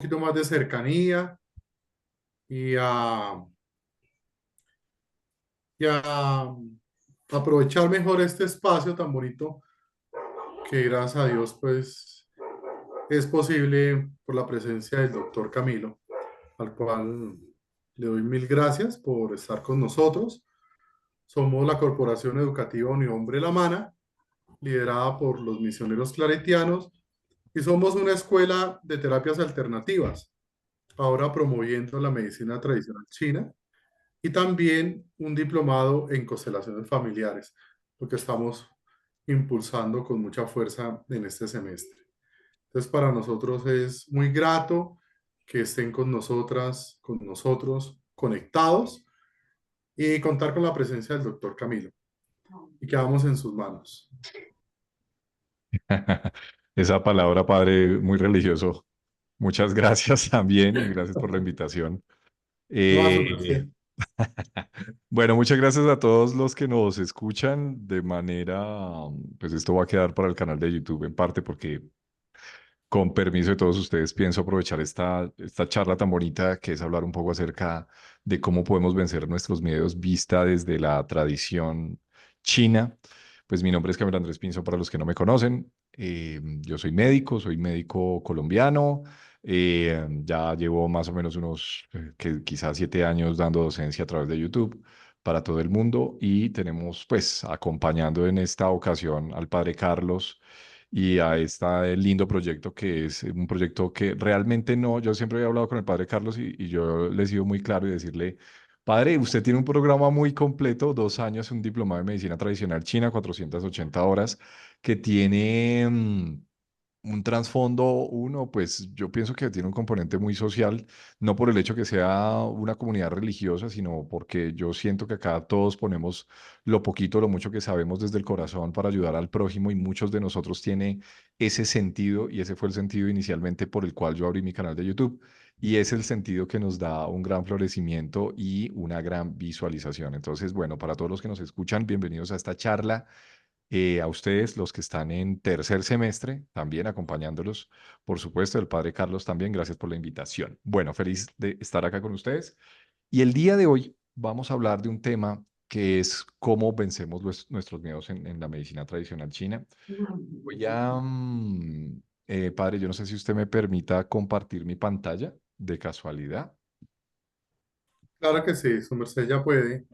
poquito más de cercanía y a aprovechar mejor este espacio tan bonito que gracias a Dios pues es posible por la presencia del doctor Camilo, al cual le doy mil gracias por estar con nosotros. Somos la Corporación Educativa Unión Brelamana, liderada por los misioneros claretianos, y somos una escuela de terapias alternativas, ahora promoviendo la medicina tradicional china y también un diplomado en constelaciones familiares, lo que estamos impulsando con mucha fuerza en este semestre. Entonces, para nosotros es muy grato que estén con nosotras, con nosotros, conectados y contar con la presencia del doctor Camilo. Y quedamos en sus manos. Esa palabra, padre, muy religioso. Muchas gracias también y gracias por la invitación. No, a su Eh, merced. bueno, muchas gracias a todos los que nos escuchan de manera, pues esto va a quedar para el canal de YouTube en parte porque con permiso de todos ustedes pienso aprovechar esta charla tan bonita que es hablar un poco acerca de cómo podemos vencer nuestros miedos vista desde la tradición china. Pues mi nombre es Camilo Andrés Pinzo para los que no me conocen. Yo soy médico colombiano. Ya llevo más o menos unos, que quizás 7 años dando docencia a través de YouTube para todo el mundo y tenemos pues acompañando en esta ocasión al padre Carlos y a este lindo proyecto que es un proyecto que realmente no, yo siempre he hablado con el padre Carlos y yo le he sido muy claro y decirle, padre, usted tiene un programa muy completo, 2 años, un diplomado de medicina tradicional china, 480 horas, que tiene un trasfondo, uno, pues yo pienso que tiene un componente muy social, no por el hecho que sea una comunidad religiosa, sino porque yo siento que acá todos ponemos lo poquito, lo mucho que sabemos desde el corazón para ayudar al prójimo y muchos de nosotros tiene ese sentido y ese fue el sentido inicialmente por el cual yo abrí mi canal de YouTube y es el sentido que nos da un gran florecimiento y una gran visualización. Entonces, bueno, para todos los que nos escuchan, bienvenidos a esta charla. A ustedes, los que están en tercer semestre, también acompañándolos, por supuesto, el padre Carlos también, gracias por la invitación. Bueno, feliz de estar acá con ustedes. Y el día de hoy vamos a hablar de un tema que es cómo vencemos nuestros miedos en la medicina tradicional china. Voy a, padre, yo no sé si usted me permita compartir mi pantalla de casualidad. Claro que sí, su merced ya puede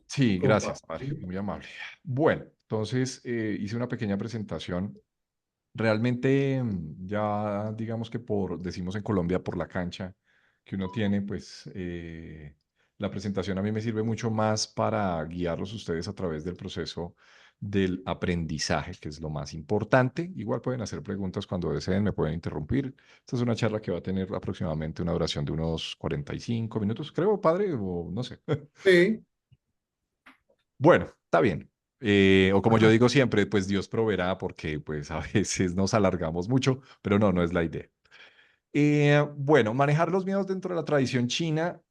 Sí, gracias, padre, compartir. muy amable. Bueno, entonces hice una pequeña presentación. Realmente, ya digamos que decimos en Colombia, por la cancha que uno tiene, pues la presentación a mí me sirve mucho más para guiarlos ustedes a través del proceso del aprendizaje, que es lo más importante. Igual pueden hacer preguntas cuando deseen, me pueden interrumpir. Esta es una charla que va a tener aproximadamente una duración de unos 45 minutos, creo, padre, o no sé. Sí, Bueno, está bien. O como yo digo siempre, pues Dios proveerá porque pues a veces nos alargamos mucho, pero no, no es la idea. Bueno, manejar los miedos dentro de la tradición china,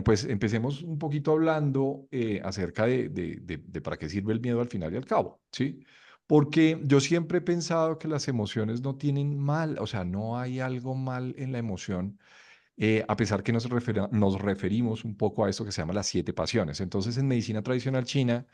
pues empecemos un poquito hablando acerca de para qué sirve el miedo al final y al cabo, ¿sí? Porque yo siempre he pensado que las emociones no tienen mal, o sea, no hay algo mal en la emoción, a pesar que nos referimos un poco a esto que se llama las 7 pasiones. Entonces, en medicina tradicional china,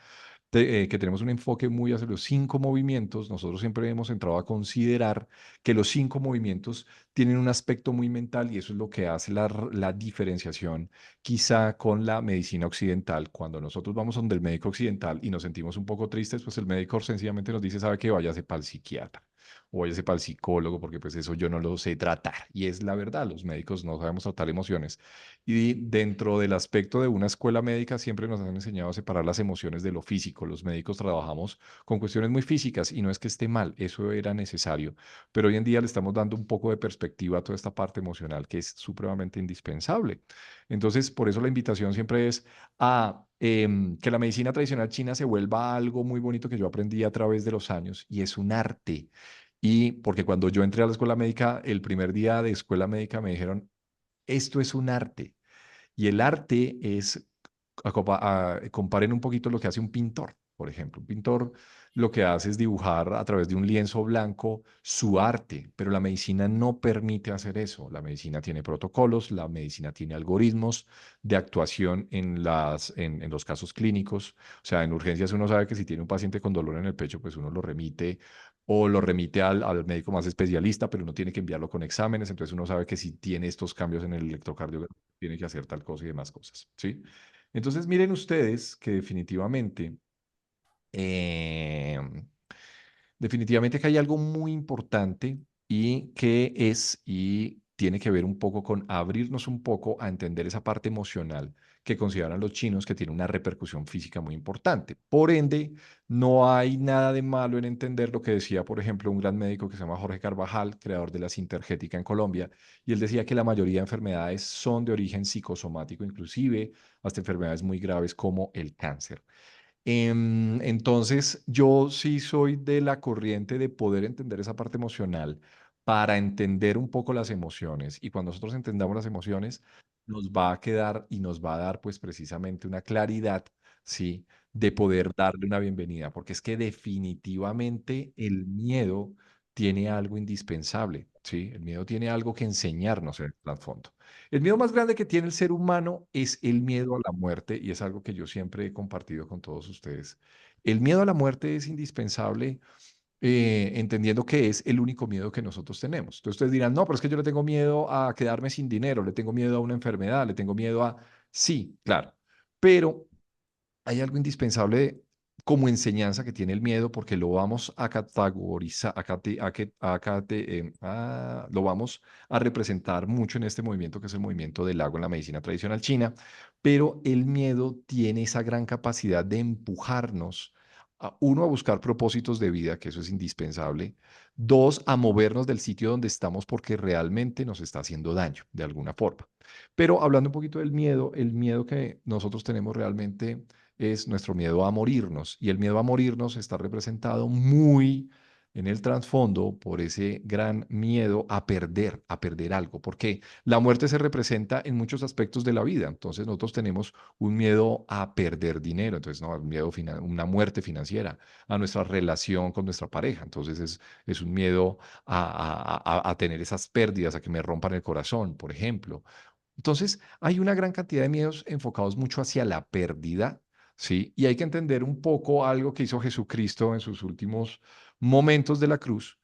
que tenemos un enfoque muy hacia los 5 movimientos, nosotros siempre hemos entrado a considerar que los 5 movimientos tienen un aspecto muy mental y eso es lo que hace la diferenciación quizá con la medicina occidental. Cuando nosotros vamos donde el médico occidental y nos sentimos un poco tristes, pues el médico sencillamente nos dice, sabe que váyase para el psiquiatra o váyase para el psicólogo porque pues eso yo no lo sé tratar. Y es la verdad, los médicos no sabemos tratar emociones. Y dentro del aspecto de una escuela médica siempre nos han enseñado a separar las emociones de lo físico. Los médicos trabajamos con cuestiones muy físicas y no es que esté mal, eso era necesario, pero hoy en día le estamos dando un poco de perspectiva a toda esta parte emocional que es supremamente indispensable. Entonces, por eso la invitación siempre es a que la medicina tradicional china se vuelva algo muy bonito que yo aprendí a través de los años y es un arte. Y porque cuando yo entré a la escuela médica, el primer día de escuela médica me dijeron, esto es un arte. Y el arte es, comparen un poquito lo que hace un pintor, por ejemplo. Un pintor lo que hace es dibujar a través de un lienzo blanco su arte, pero la medicina no permite hacer eso. La medicina tiene protocolos, la medicina tiene algoritmos de actuación en los casos clínicos. O sea, en urgencias uno sabe que si tiene un paciente con dolor en el pecho, pues uno lo remite o lo remite al médico más especialista, pero uno tiene que enviarlo con exámenes, entonces uno sabe que si tiene estos cambios en el electrocardiograma, tiene que hacer tal cosa y demás cosas, ¿sí? Entonces miren ustedes que eh, definitivamente que hay algo muy importante y tiene que ver un poco con abrirnos un poco a entender esa parte emocional que consideran los chinos que tiene una repercusión física muy importante. Por ende, no hay nada de malo en entender lo que decía, por ejemplo, un gran médico que se llama Jorge Carvajal, creador de la Sintergética en Colombia, y él decía que la mayoría de enfermedades son de origen psicosomático, inclusive hasta enfermedades muy graves como el cáncer. Entonces, yo sí soy de la corriente de poder entender esa parte emocional para entender un poco las emociones. Y cuando nosotros entendamos las emociones, nos va a quedar y nos va a dar pues precisamente una claridad, ¿sí? De poder darle una bienvenida, porque es que definitivamente el miedo tiene algo indispensable, ¿sí? El miedo tiene algo que enseñarnos en el trasfondo. El miedo más grande que tiene el ser humano es el miedo a la muerte y es algo que yo siempre he compartido con todos ustedes. El miedo a la muerte es indispensable, entendiendo que es el único miedo que nosotros tenemos. Entonces ustedes dirán, no, pero es que yo le tengo miedo a quedarme sin dinero, le tengo miedo a una enfermedad, le tengo miedo a... Sí, claro, pero hay algo indispensable como enseñanza que tiene el miedo porque lo vamos a categorizar, lo vamos a representar mucho en este movimiento que es el movimiento del lago en la medicina tradicional china, pero el miedo tiene esa gran capacidad de empujarnos a, uno, a buscar propósitos de vida, que eso es indispensable, dos, a movernos del sitio donde estamos porque realmente nos está haciendo daño de alguna forma. Pero hablando un poquito del miedo, el miedo que nosotros tenemos realmente es nuestro miedo a morirnos. Y el miedo a morirnos está representado muy en el trasfondo por ese gran miedo a perder algo, porque la muerte se representa en muchos aspectos de la vida. Entonces nosotros tenemos un miedo a perder dinero, entonces no, un miedo una muerte financiera, a nuestra relación con nuestra pareja. Entonces es un miedo a tener esas pérdidas, a que me rompan el corazón, por ejemplo. Entonces, hay una gran cantidad de miedos enfocados mucho hacia la pérdida, ¿sí? Y hay que entender un poco algo que hizo Jesucristo en sus últimos momentos de la cruz.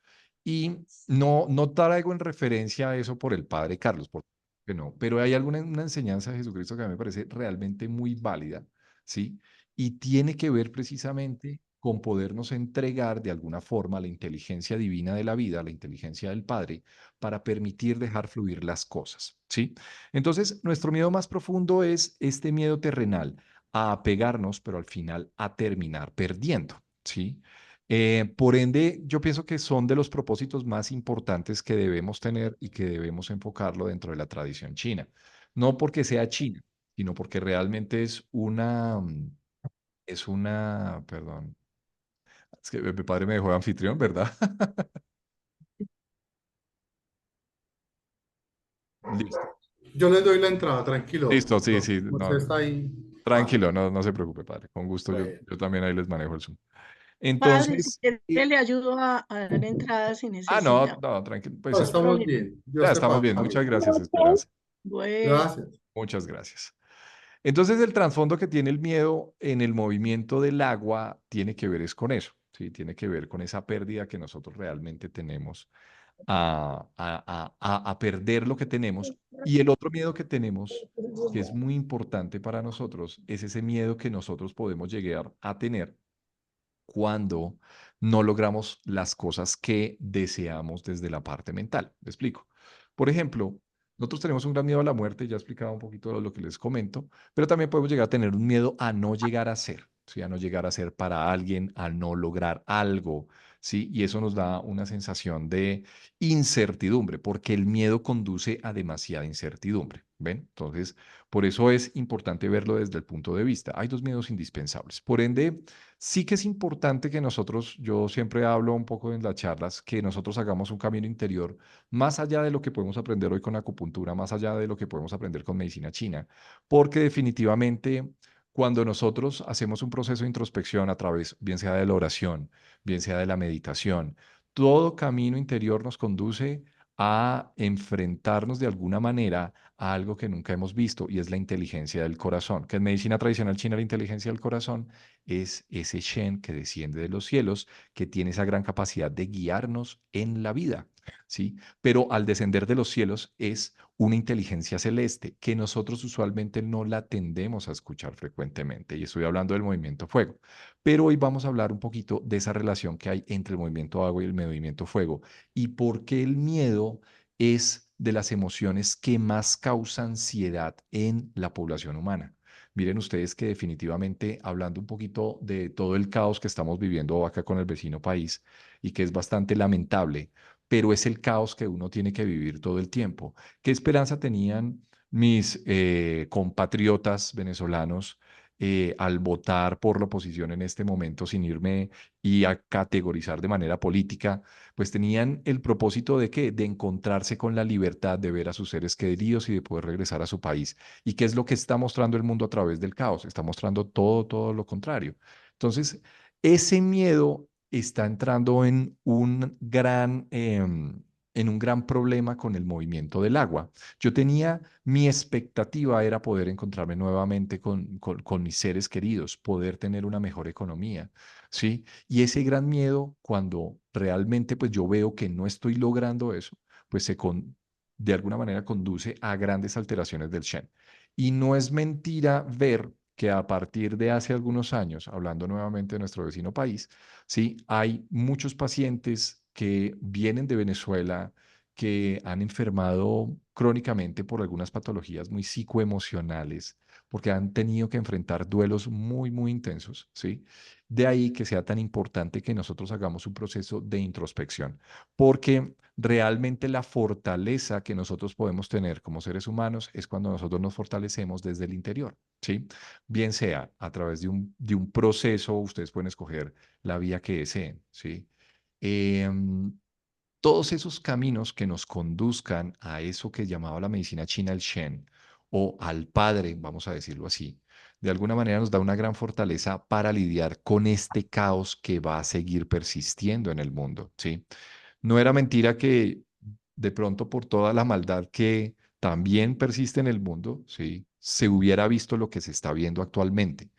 Y no traigo en referencia a eso por el Padre Carlos, porque no, pero hay alguna una enseñanza de Jesucristo que a mí me parece realmente muy válida, ¿sí? Y tiene que ver precisamente con podernos entregar de alguna forma la inteligencia divina de la vida, la inteligencia del Padre, para permitir dejar fluir las cosas, ¿sí? Entonces, nuestro miedo más profundo es este miedo terrenal a apegarnos, pero al final a terminar perdiendo, ¿sí? Por ende, yo pienso que son de los propósitos más importantes que debemos tener y que debemos enfocarlo dentro de la tradición china. No porque sea china, sino porque realmente perdón, es que mi padre me dejó de anfitrión, ¿verdad? Listo, Yo les doy la entrada, tranquilo, listo, sí, doctor. sí, Usted no, está ahí. Vale. tranquilo, no se preocupe, padre. Con gusto, Bueno. yo también ahí les manejo el Zoom. Padre, si Entonces, quiere, le ayudo a dar entrada si no, necesita. no, tranquilo, No pues No, hay estamos problema. bien. Dios ya te estamos pague, bien. Muchas familia. gracias, Esperanza. Bueno, Gracias. Muchas gracias. Entonces, el trasfondo que tiene el miedo en el movimiento del agua tiene que ver es con eso, ¿sí? Tiene que ver con esa pérdida que nosotros realmente tenemos a perder lo que tenemos. Y el otro miedo que tenemos, que es muy importante para nosotros, es ese miedo que nosotros podemos llegar a tener cuando no logramos las cosas que deseamos desde la parte mental. ¿Me explico? Por ejemplo, nosotros tenemos un gran miedo a la muerte, ya explicaba un poquito de lo que les comento, pero también podemos llegar a tener un miedo a no llegar a ser, ¿sí? A no llegar a ser para alguien, a no lograr algo, ¿sí? Y eso nos da una sensación de incertidumbre, porque el miedo conduce a demasiada incertidumbre, ¿ven? Entonces, por eso es importante verlo desde el punto de vista. Hay dos miedos indispensables. Por ende, sí que es importante que nosotros, yo siempre hablo un poco en las charlas, que nosotros hagamos un camino interior más allá de lo que podemos aprender hoy con acupuntura, más allá de lo que podemos aprender con medicina china, porque definitivamente cuando nosotros hacemos un proceso de introspección a través, bien sea de la oración, bien sea de la meditación, todo camino interior nos conduce a enfrentarnos de alguna manera a algo que nunca hemos visto y es la inteligencia del corazón. Que en medicina tradicional china la inteligencia del corazón es ese Shen que desciende de los cielos, que tiene esa gran capacidad de guiarnos en la vida, ¿sí? Pero al descender de los cielos es una inteligencia celeste que nosotros usualmente no la tendemos a escuchar frecuentemente. Y estoy hablando del movimiento fuego. Pero hoy vamos a hablar un poquito de esa relación que hay entre el movimiento agua y el movimiento fuego y por qué el miedo es de las emociones que más causa ansiedad en la población humana. Miren ustedes que definitivamente, hablando un poquito de todo el caos que estamos viviendo acá con el vecino país y que es bastante lamentable, pero es el caos que uno tiene que vivir todo el tiempo. ¿Qué esperanza tenían mis compatriotas venezolanos al votar por la oposición en este momento, sin irme y a categorizar de manera política? Pues tenían el propósito de qué? De encontrarse con la libertad de ver a sus seres queridos y de poder regresar a su país. ¿Y qué es lo que está mostrando el mundo a través del caos? Está mostrando todo lo contrario. Entonces, ese miedo está entrando en un gran problema con el movimiento del agua. Mi expectativa era poder encontrarme nuevamente con mis seres queridos, poder tener una mejor economía, ¿sí? Y ese gran miedo, cuando realmente pues yo veo que no estoy logrando eso, pues de alguna manera conduce a grandes alteraciones del Shen. Y no es mentira ver que a partir de hace algunos años, hablando nuevamente de nuestro vecino país, sí, hay muchos pacientes que vienen de Venezuela que han enfermado crónicamente por algunas patologías muy psicoemocionales, porque han tenido que enfrentar duelos muy intensos, ¿sí? De ahí que sea tan importante que nosotros hagamos un proceso de introspección, porque realmente la fortaleza que nosotros podemos tener como seres humanos es cuando nosotros nos fortalecemos desde el interior, ¿sí? Bien sea a través de un proceso, ustedes pueden escoger la vía que deseen, ¿sí? Em, todos esos caminos que nos conduzcan a eso que llamaba la medicina china el Shen o al Padre, vamos a decirlo así, de alguna manera nos da una gran fortaleza para lidiar con este caos que va a seguir persistiendo en el mundo, ¿sí? No era mentira que de pronto por toda la maldad que también persiste en el mundo, ¿sí? Se hubiera visto lo que se está viendo actualmente,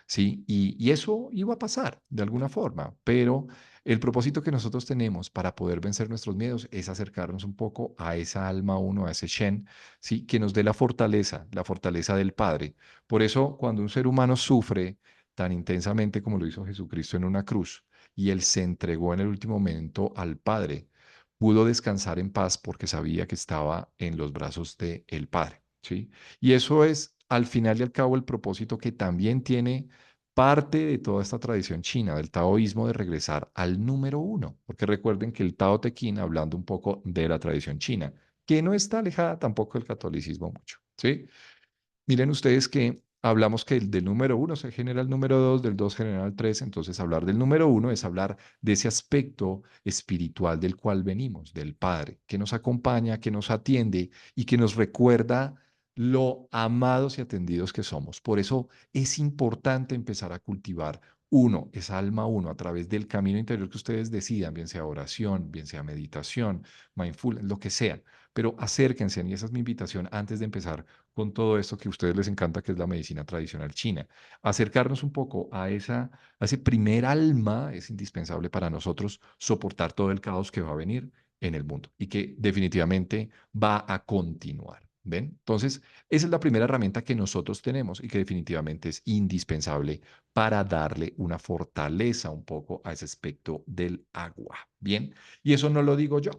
¿sí? Y eso iba a pasar de alguna forma, pero el propósito que nosotros tenemos para poder vencer nuestros miedos es acercarnos un poco a esa alma uno, a ese Shen, ¿sí? Que nos dé la fortaleza del Padre. Por eso, cuando un ser humano sufre tan intensamente como lo hizo Jesucristo en una cruz, y él se entregó en el último momento al Padre, pudo descansar en paz porque sabía que estaba en los brazos de el Padre, ¿sí? Y eso es, al final y al cabo, el propósito que también tiene parte de toda esta tradición china, del taoísmo, de regresar al número uno, porque recuerden que el Tao Te Ching, hablando un poco de la tradición china, que no está alejada tampoco del catolicismo mucho, ¿sí? Miren ustedes que hablamos que del número uno se genera el número dos, del dos genera el tres, entonces hablar del número uno es hablar de ese aspecto espiritual del cual venimos, del Padre, que nos acompaña, que nos atiende y que nos recuerda lo amados y atendidos que somos. Por eso es importante empezar a cultivar uno, esa alma uno, a través del camino interior que ustedes decidan, bien sea oración, bien sea meditación, mindfulness, lo que sea. Pero acérquense, y esa es mi invitación antes de empezar con todo esto que a ustedes les encanta, que es la medicina tradicional china. Acercarnos un poco a ese primer alma es indispensable para nosotros soportar todo el caos que va a venir en el mundo y que definitivamente va a continuar. ¿Ven? Entonces, esa es la primera herramienta que nosotros tenemos y que definitivamente es indispensable para darle una fortaleza un poco a ese aspecto del agua. Bien, y eso no lo digo yo,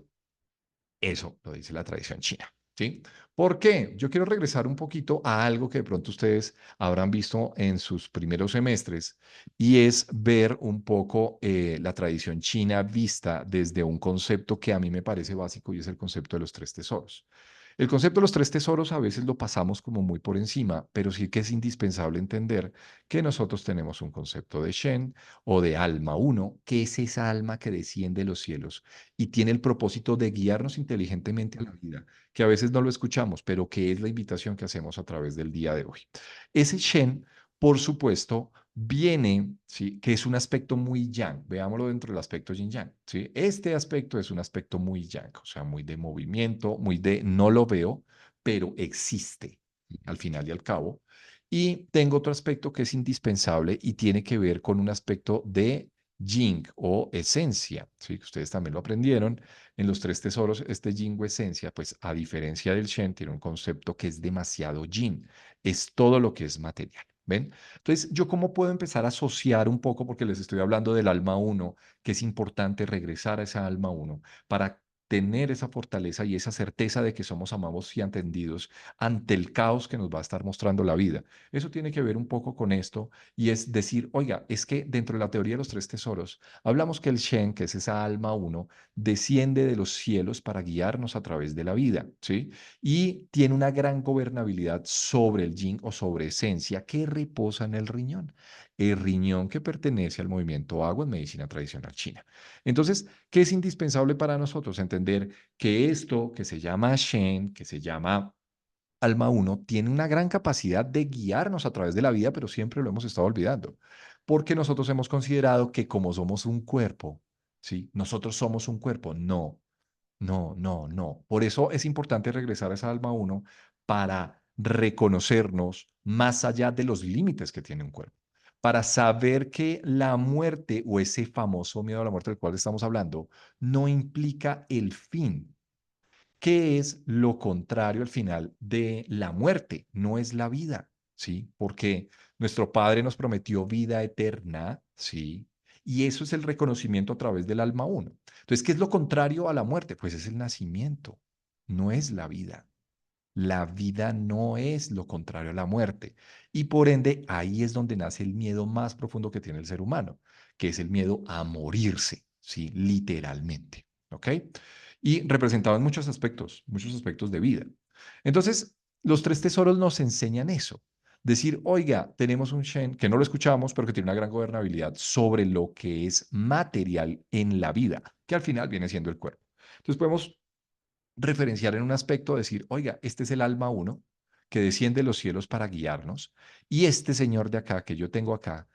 eso lo dice la tradición china, ¿sí? ¿Por qué? Yo quiero regresar un poquito a algo que de pronto ustedes habrán visto en sus primeros semestres y es ver un poco la tradición china vista desde un concepto que a mí me parece básico y es el concepto de los tres tesoros. El concepto de los tres tesoros a veces lo pasamos como muy por encima, pero sí que es indispensable entender que nosotros tenemos un concepto de Shen o de alma uno, que es esa alma que desciende de los cielos y tiene el propósito de guiarnos inteligentemente a la vida, que a veces no lo escuchamos, pero que es la invitación que hacemos a través del día de hoy. Ese Shen por supuesto, viene, ¿sí? Que es un aspecto muy yang. Veámoslo dentro del aspecto yin-yang, ¿sí? Este aspecto es un aspecto muy yang, o sea, muy de movimiento, muy de no lo veo, pero existe al final y al cabo. Y tengo otro aspecto que es indispensable y tiene que ver con un aspecto de yin o esencia, ¿sí? Que ustedes también lo aprendieron en los tres tesoros. Este yin o esencia, pues a diferencia del shen, tiene un concepto que es demasiado yin, es todo lo que es material. ¿Ven? Entonces, ¿yo cómo puedo empezar a asociar un poco, porque les estoy hablando del alma uno, que es importante regresar a esa alma uno para tener esa fortaleza y esa certeza de que somos amados y atendidos ante el caos que nos va a estar mostrando la vida? Eso tiene que ver un poco con esto y es decir, oiga, es que dentro de la teoría de los tres tesoros, hablamos que el Shen, que es esa alma uno, desciende de los cielos para guiarnos a través de la vida, ¿sí? Y tiene una gran gobernabilidad sobre el yin o sobre esencia que reposa en el riñón que pertenece al movimiento agua en medicina tradicional china. Entonces, ¿qué es indispensable para nosotros? Entender que esto que se llama Shen, que se llama alma uno, tiene una gran capacidad de guiarnos a través de la vida, pero siempre lo hemos estado olvidando, porque nosotros hemos considerado que como somos un cuerpo, ¿sí? Nosotros somos un cuerpo. No, no, no, no. Por eso es importante regresar a esa alma uno para reconocernos más allá de los límites que tiene un cuerpo, para saber que la muerte o ese famoso miedo a la muerte del cual estamos hablando no implica el fin. ¿Qué es lo contrario al final de la muerte? No es la vida, ¿sí? Porque nuestro Padre nos prometió vida eterna, ¿sí? Y eso es el reconocimiento a través del alma uno. Entonces, ¿qué es lo contrario a la muerte? Pues es el nacimiento, no es la vida. La vida no es lo contrario a la muerte. Y por ende, ahí es donde nace el miedo más profundo que tiene el ser humano, que es el miedo a morirse, ¿sí? Literalmente, ¿ok? Y representado en muchos aspectos de vida. Entonces, los tres tesoros nos enseñan eso. Decir, oiga, tenemos un Shen que no lo escuchamos, pero que tiene una gran gobernabilidad sobre lo que es material en la vida, que al final viene siendo el cuerpo. Entonces podemos referenciar en un aspecto, decir, oiga, este es el alma uno que desciende de los cielos para guiarnos y este señor de acá que yo tengo acá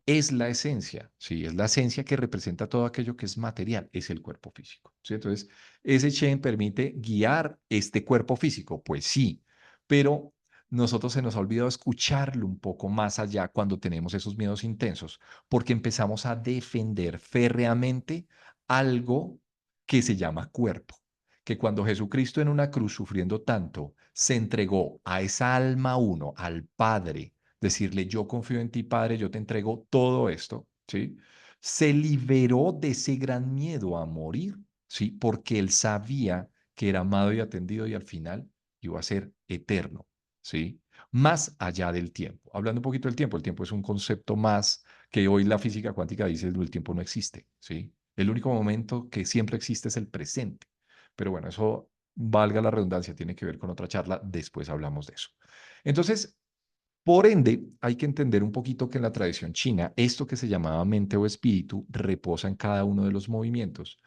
es la esencia, ¿sí? Es la esencia que representa todo aquello que es material, es el cuerpo físico, ¿sí? Entonces, ese Shen permite guiar este cuerpo físico, pues sí, pero nosotros se nos ha olvidado escucharlo un poco más allá cuando tenemos esos miedos intensos, porque empezamos a defender férreamente algo que se llama cuerpo, que cuando Jesucristo en una cruz sufriendo tanto, se entregó a esa alma uno, al Padre, decirle, yo confío en ti, Padre, yo te entrego todo esto, ¿sí? Se liberó de ese gran miedo a morir, ¿sí? Porque él sabía que era amado y atendido y al final iba a ser eterno, ¿sí? Más allá del tiempo. Hablando un poquito del tiempo, el tiempo es un concepto más que hoy la física cuántica dice, el tiempo no existe, ¿sí? El único momento que siempre existe es el presente. Pero bueno, eso, valga la redundancia, tiene que ver con otra charla, después hablamos de eso. Entonces, por ende, hay que entender un poquito que en la tradición china, esto que se llamaba mente o espíritu reposa en cada uno de los movimientos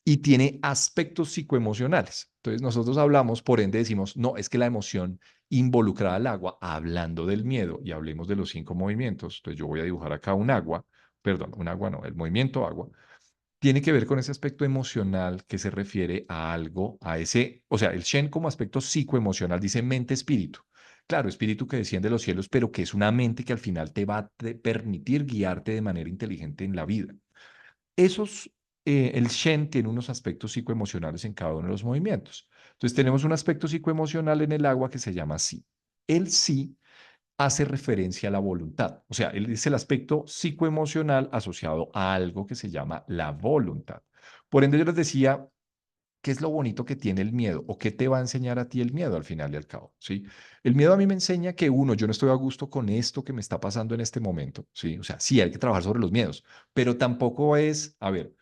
y tiene aspectos psicoemocionales. Entonces, nosotros hablamos, por ende decimos, no, es que la emoción involucrada al agua, hablando del miedo y hablemos de los 5 movimientos. Entonces, yo voy a dibujar acá un agua, perdón, un agua no, el movimiento agua tiene que ver con ese aspecto emocional que se refiere a algo, a ese, o sea, el Shen como aspecto psicoemocional dice mente-espíritu. Claro, espíritu que desciende de los cielos, pero que es una mente que al final te va a permitir guiarte de manera inteligente en la vida. Esos, el Shen tiene unos aspectos psicoemocionales en cada uno de los movimientos. Entonces tenemos un aspecto psicoemocional en el agua que se llama Si. El Si hace referencia a la voluntad. O sea, él es el aspecto psicoemocional asociado a algo que se llama la voluntad. Por ende, yo les decía, ¿qué es lo bonito que tiene el miedo? ¿O qué te va a enseñar a ti el miedo al final y al cabo? ¿Sí? El miedo a mí me enseña que uno, yo no estoy a gusto con esto que me está pasando en este momento. ¿Sí? O sea, sí, hay que trabajar sobre los miedos, pero tampoco es, a ver,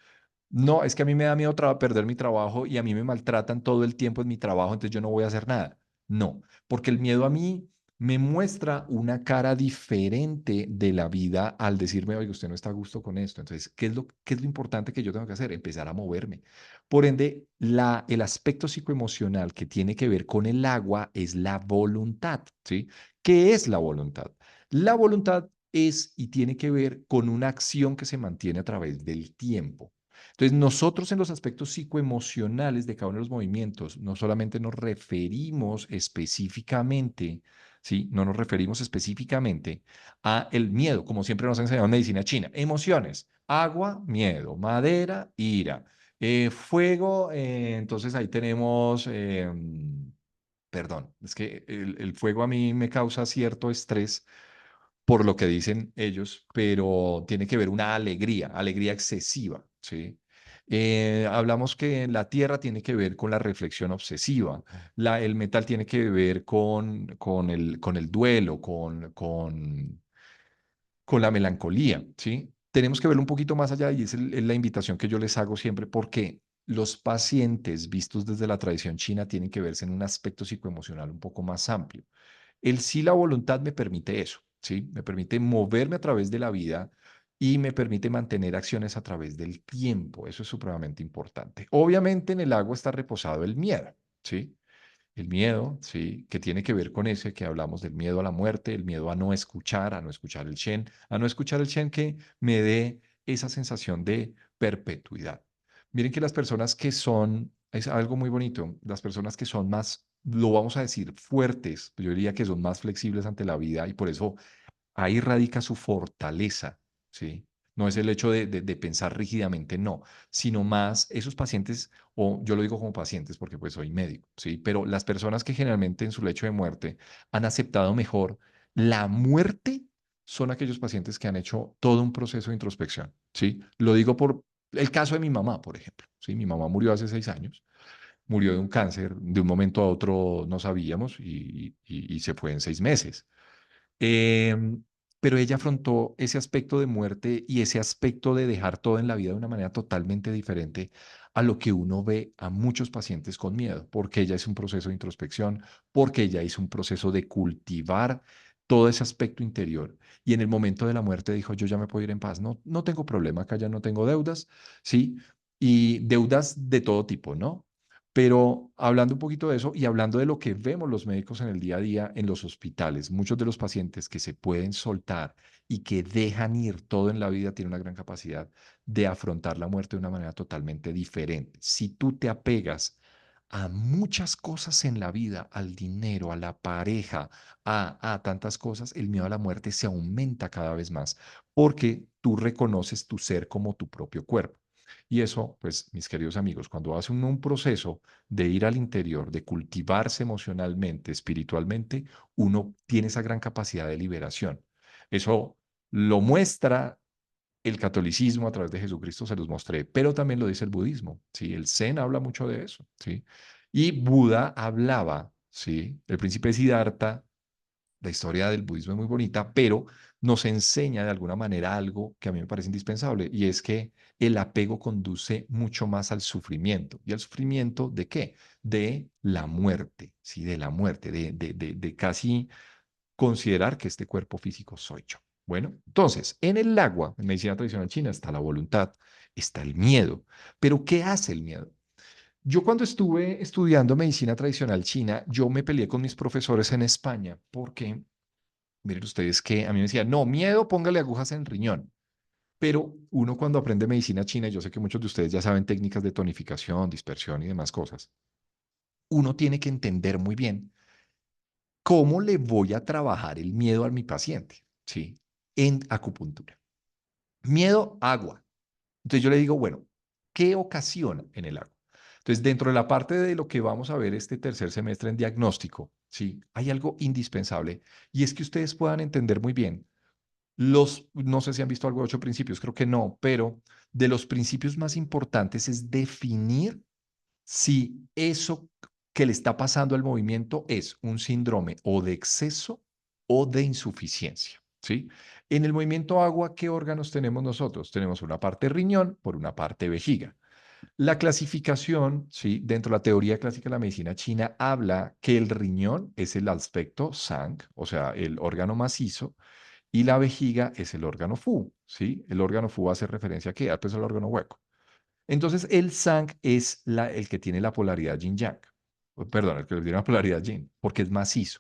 no, es que a mí me da miedo perder mi trabajo y a mí me maltratan todo el tiempo en mi trabajo, entonces yo no voy a hacer nada. No, porque el miedo a mí me muestra una cara diferente de la vida al decirme, oye, usted no está a gusto con esto. Entonces, qué es lo importante que yo tengo que hacer? Empezar a moverme. Por ende, el aspecto psicoemocional que tiene que ver con el agua es la voluntad, ¿sí? ¿Qué es la voluntad? La voluntad es y tiene que ver con una acción que se mantiene a través del tiempo. Entonces, nosotros en los aspectos psicoemocionales de cada uno de los movimientos, no solamente nos referimos específicamente, ¿sí? No nos referimos específicamente a el miedo, como siempre nos ha enseñado en medicina china. Emociones, agua, miedo, madera, ira, fuego, entonces ahí tenemos, perdón, es que el fuego a mí me causa cierto estrés por lo que dicen ellos, pero tiene que ver una alegría, alegría excesiva, ¿sí? Hablamos que la tierra tiene que ver con la reflexión obsesiva, el metal tiene que ver con el duelo, con la melancolía, ¿sí? Tenemos que verlo un poquito más allá y es la invitación que yo les hago siempre porque los pacientes vistos desde la tradición china tienen que verse en un aspecto psicoemocional un poco más amplio. El sí, la voluntad me permite eso, ¿sí? Me permite moverme a través de la vida y me permite mantener acciones a través del tiempo. Eso es supremamente importante. Obviamente en el agua está reposado el miedo, ¿sí? El miedo, sí, que tiene que ver con ese que hablamos del miedo a la muerte, el miedo a no escuchar el Shen, a no escuchar el Shen que me dé esa sensación de perpetuidad. Miren que las personas que son, es algo muy bonito, las personas que son más, lo vamos a decir, fuertes, yo diría que son más flexibles ante la vida y por eso ahí radica su fortaleza, ¿sí? No es el hecho de pensar rígidamente, no, sino más esos pacientes, o yo lo digo como pacientes porque pues soy médico, ¿sí? Pero las personas que generalmente en su lecho de muerte han aceptado mejor la muerte son aquellos pacientes que han hecho todo un proceso de introspección, ¿sí? Lo digo por el caso de mi mamá, por ejemplo, ¿sí? Mi mamá murió hace 6 años, murió de un cáncer, de un momento a otro no sabíamos y se fue en 6 meses. Em, pero ella afrontó ese aspecto de muerte y ese aspecto de dejar todo en la vida de una manera totalmente diferente a lo que uno ve a muchos pacientes con miedo, porque ella es un proceso de introspección, porque ella hizo un proceso de cultivar todo ese aspecto interior. Y en el momento de la muerte dijo, yo ya me puedo ir en paz, no, no tengo problema, acá ya no tengo deudas, ¿sí? Y deudas de todo tipo, ¿no? Pero hablando un poquito de eso y hablando de lo que vemos los médicos en el día a día en los hospitales, muchos de los pacientes que se pueden soltar y que dejan ir todo en la vida tienen una gran capacidad de afrontar la muerte de una manera totalmente diferente. Si tú te apegas a muchas cosas en la vida, al dinero, a la pareja, a tantas cosas, el miedo a la muerte se aumenta cada vez más porque tú reconoces tu ser como tu propio cuerpo. Y eso, pues, mis queridos amigos, cuando hace uno un proceso de ir al interior, de cultivarse emocionalmente, espiritualmente, uno tiene esa gran capacidad de liberación. Eso lo muestra el catolicismo a través de Jesucristo, se los mostré, pero también lo dice el budismo, ¿sí? El Zen habla mucho de eso, ¿sí? Y Buda hablaba, ¿sí? El príncipe Siddhartha, la historia del budismo es muy bonita, pero nos enseña de alguna manera algo que a mí me parece indispensable, y es que el apego conduce mucho más al sufrimiento. ¿Y al sufrimiento de qué? De la muerte, ¿sí? De la muerte, de casi considerar que este cuerpo físico soy yo. Bueno, entonces, en el agua, en medicina tradicional china, está la voluntad, está el miedo. Pero ¿qué hace el miedo? Yo cuando estuve estudiando medicina tradicional china, yo me peleé con mis profesores en España porque, miren ustedes que a mí me decían, no, miedo, póngale agujas en el riñón. Pero uno cuando aprende medicina china, yo sé que muchos de ustedes ya saben técnicas de tonificación, dispersión y demás cosas, uno tiene que entender muy bien cómo le voy a trabajar el miedo a mi paciente, ¿sí? En acupuntura. Miedo, agua. Entonces yo le digo, bueno, ¿qué ocasiona en el agua? Entonces, dentro de la parte de lo que vamos a ver este tercer semestre en diagnóstico, ¿sí? Hay algo indispensable y es que ustedes puedan entender muy bien no sé si han visto algo de 8 principios, creo que no, pero de los principios más importantes es definir si eso que le está pasando al movimiento es un síndrome o de exceso o de insuficiencia, ¿sí? En el movimiento agua, ¿qué órganos tenemos nosotros? Tenemos una parte riñón por una parte vejiga. La clasificación, sí, dentro de la teoría clásica de la medicina china habla que el riñón es el aspecto sang, o sea, el órgano macizo, y la vejiga es el órgano fu, ¿sí? El órgano fu hace referencia a qué? Pues al órgano hueco. Entonces, el sang es el que tiene la polaridad yin-yang. Perdón, el que tiene la polaridad yin, porque es macizo.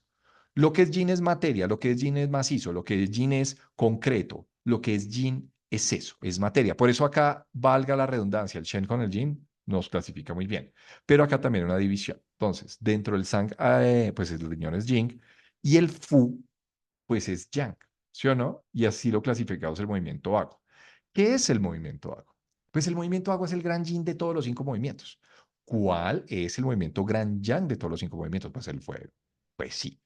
Lo que es yin es materia, lo que es yin es macizo, lo que es yin es concreto, lo que es yin es eso, es materia. Por eso acá, valga la redundancia, el shen con el yin nos clasifica muy bien. Pero acá también hay una división. Entonces, dentro del sang, pues el riñón es yin y el fu, pues es yang, ¿sí o no? Y así lo clasificamos el movimiento vago. ¿Qué es el movimiento vago? Pues el movimiento vago es el gran yin de todos los 5 movimientos. ¿Cuál es el movimiento gran yang de todos los 5 movimientos? Pues el fuego. Pues sí.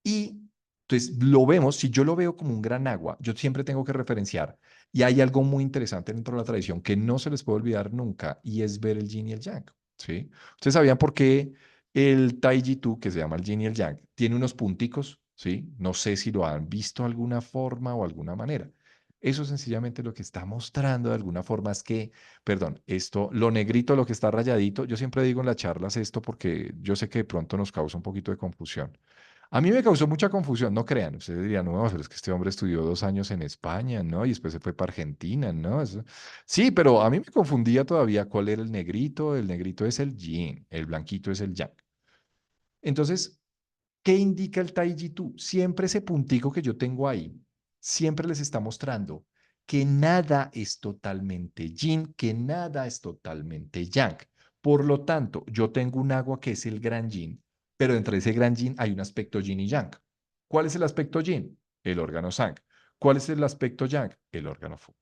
Y entonces lo vemos, si yo lo veo como un gran agua, yo siempre tengo que referenciar. Y hay algo muy interesante dentro de la tradición que no se les puede olvidar nunca y es ver el yin y el yang. ¿Sí? ¿Ustedes sabían por qué el Taiji Tu, que se llama el yin y el yang, tiene unos punticos? ¿Sí? No sé si lo han visto de alguna forma o alguna manera. Eso sencillamente lo que está mostrando de alguna forma es que, perdón, esto, lo negrito, lo que está rayadito, yo siempre digo en las charlas esto porque yo sé que de pronto nos causa un poquito de confusión. A mí me causó mucha confusión, no crean, ustedes dirían, no, pero es que este hombre estudió 2 años en España, ¿no? Y después se fue para Argentina, ¿no? Sí, pero a mí me confundía todavía cuál era el negrito es el yin, el blanquito es el yang. Entonces, ¿qué indica el Taiji Tu? Siempre ese puntico que yo tengo ahí, siempre les está mostrando que nada es totalmente yin, que nada es totalmente yang. Por lo tanto, yo tengo un agua que es el gran yin, pero dentro de ese gran yin hay un aspecto yin y yang. ¿Cuál es el aspecto yin? El órgano sang. ¿Cuál es el aspecto yang? El órgano fu.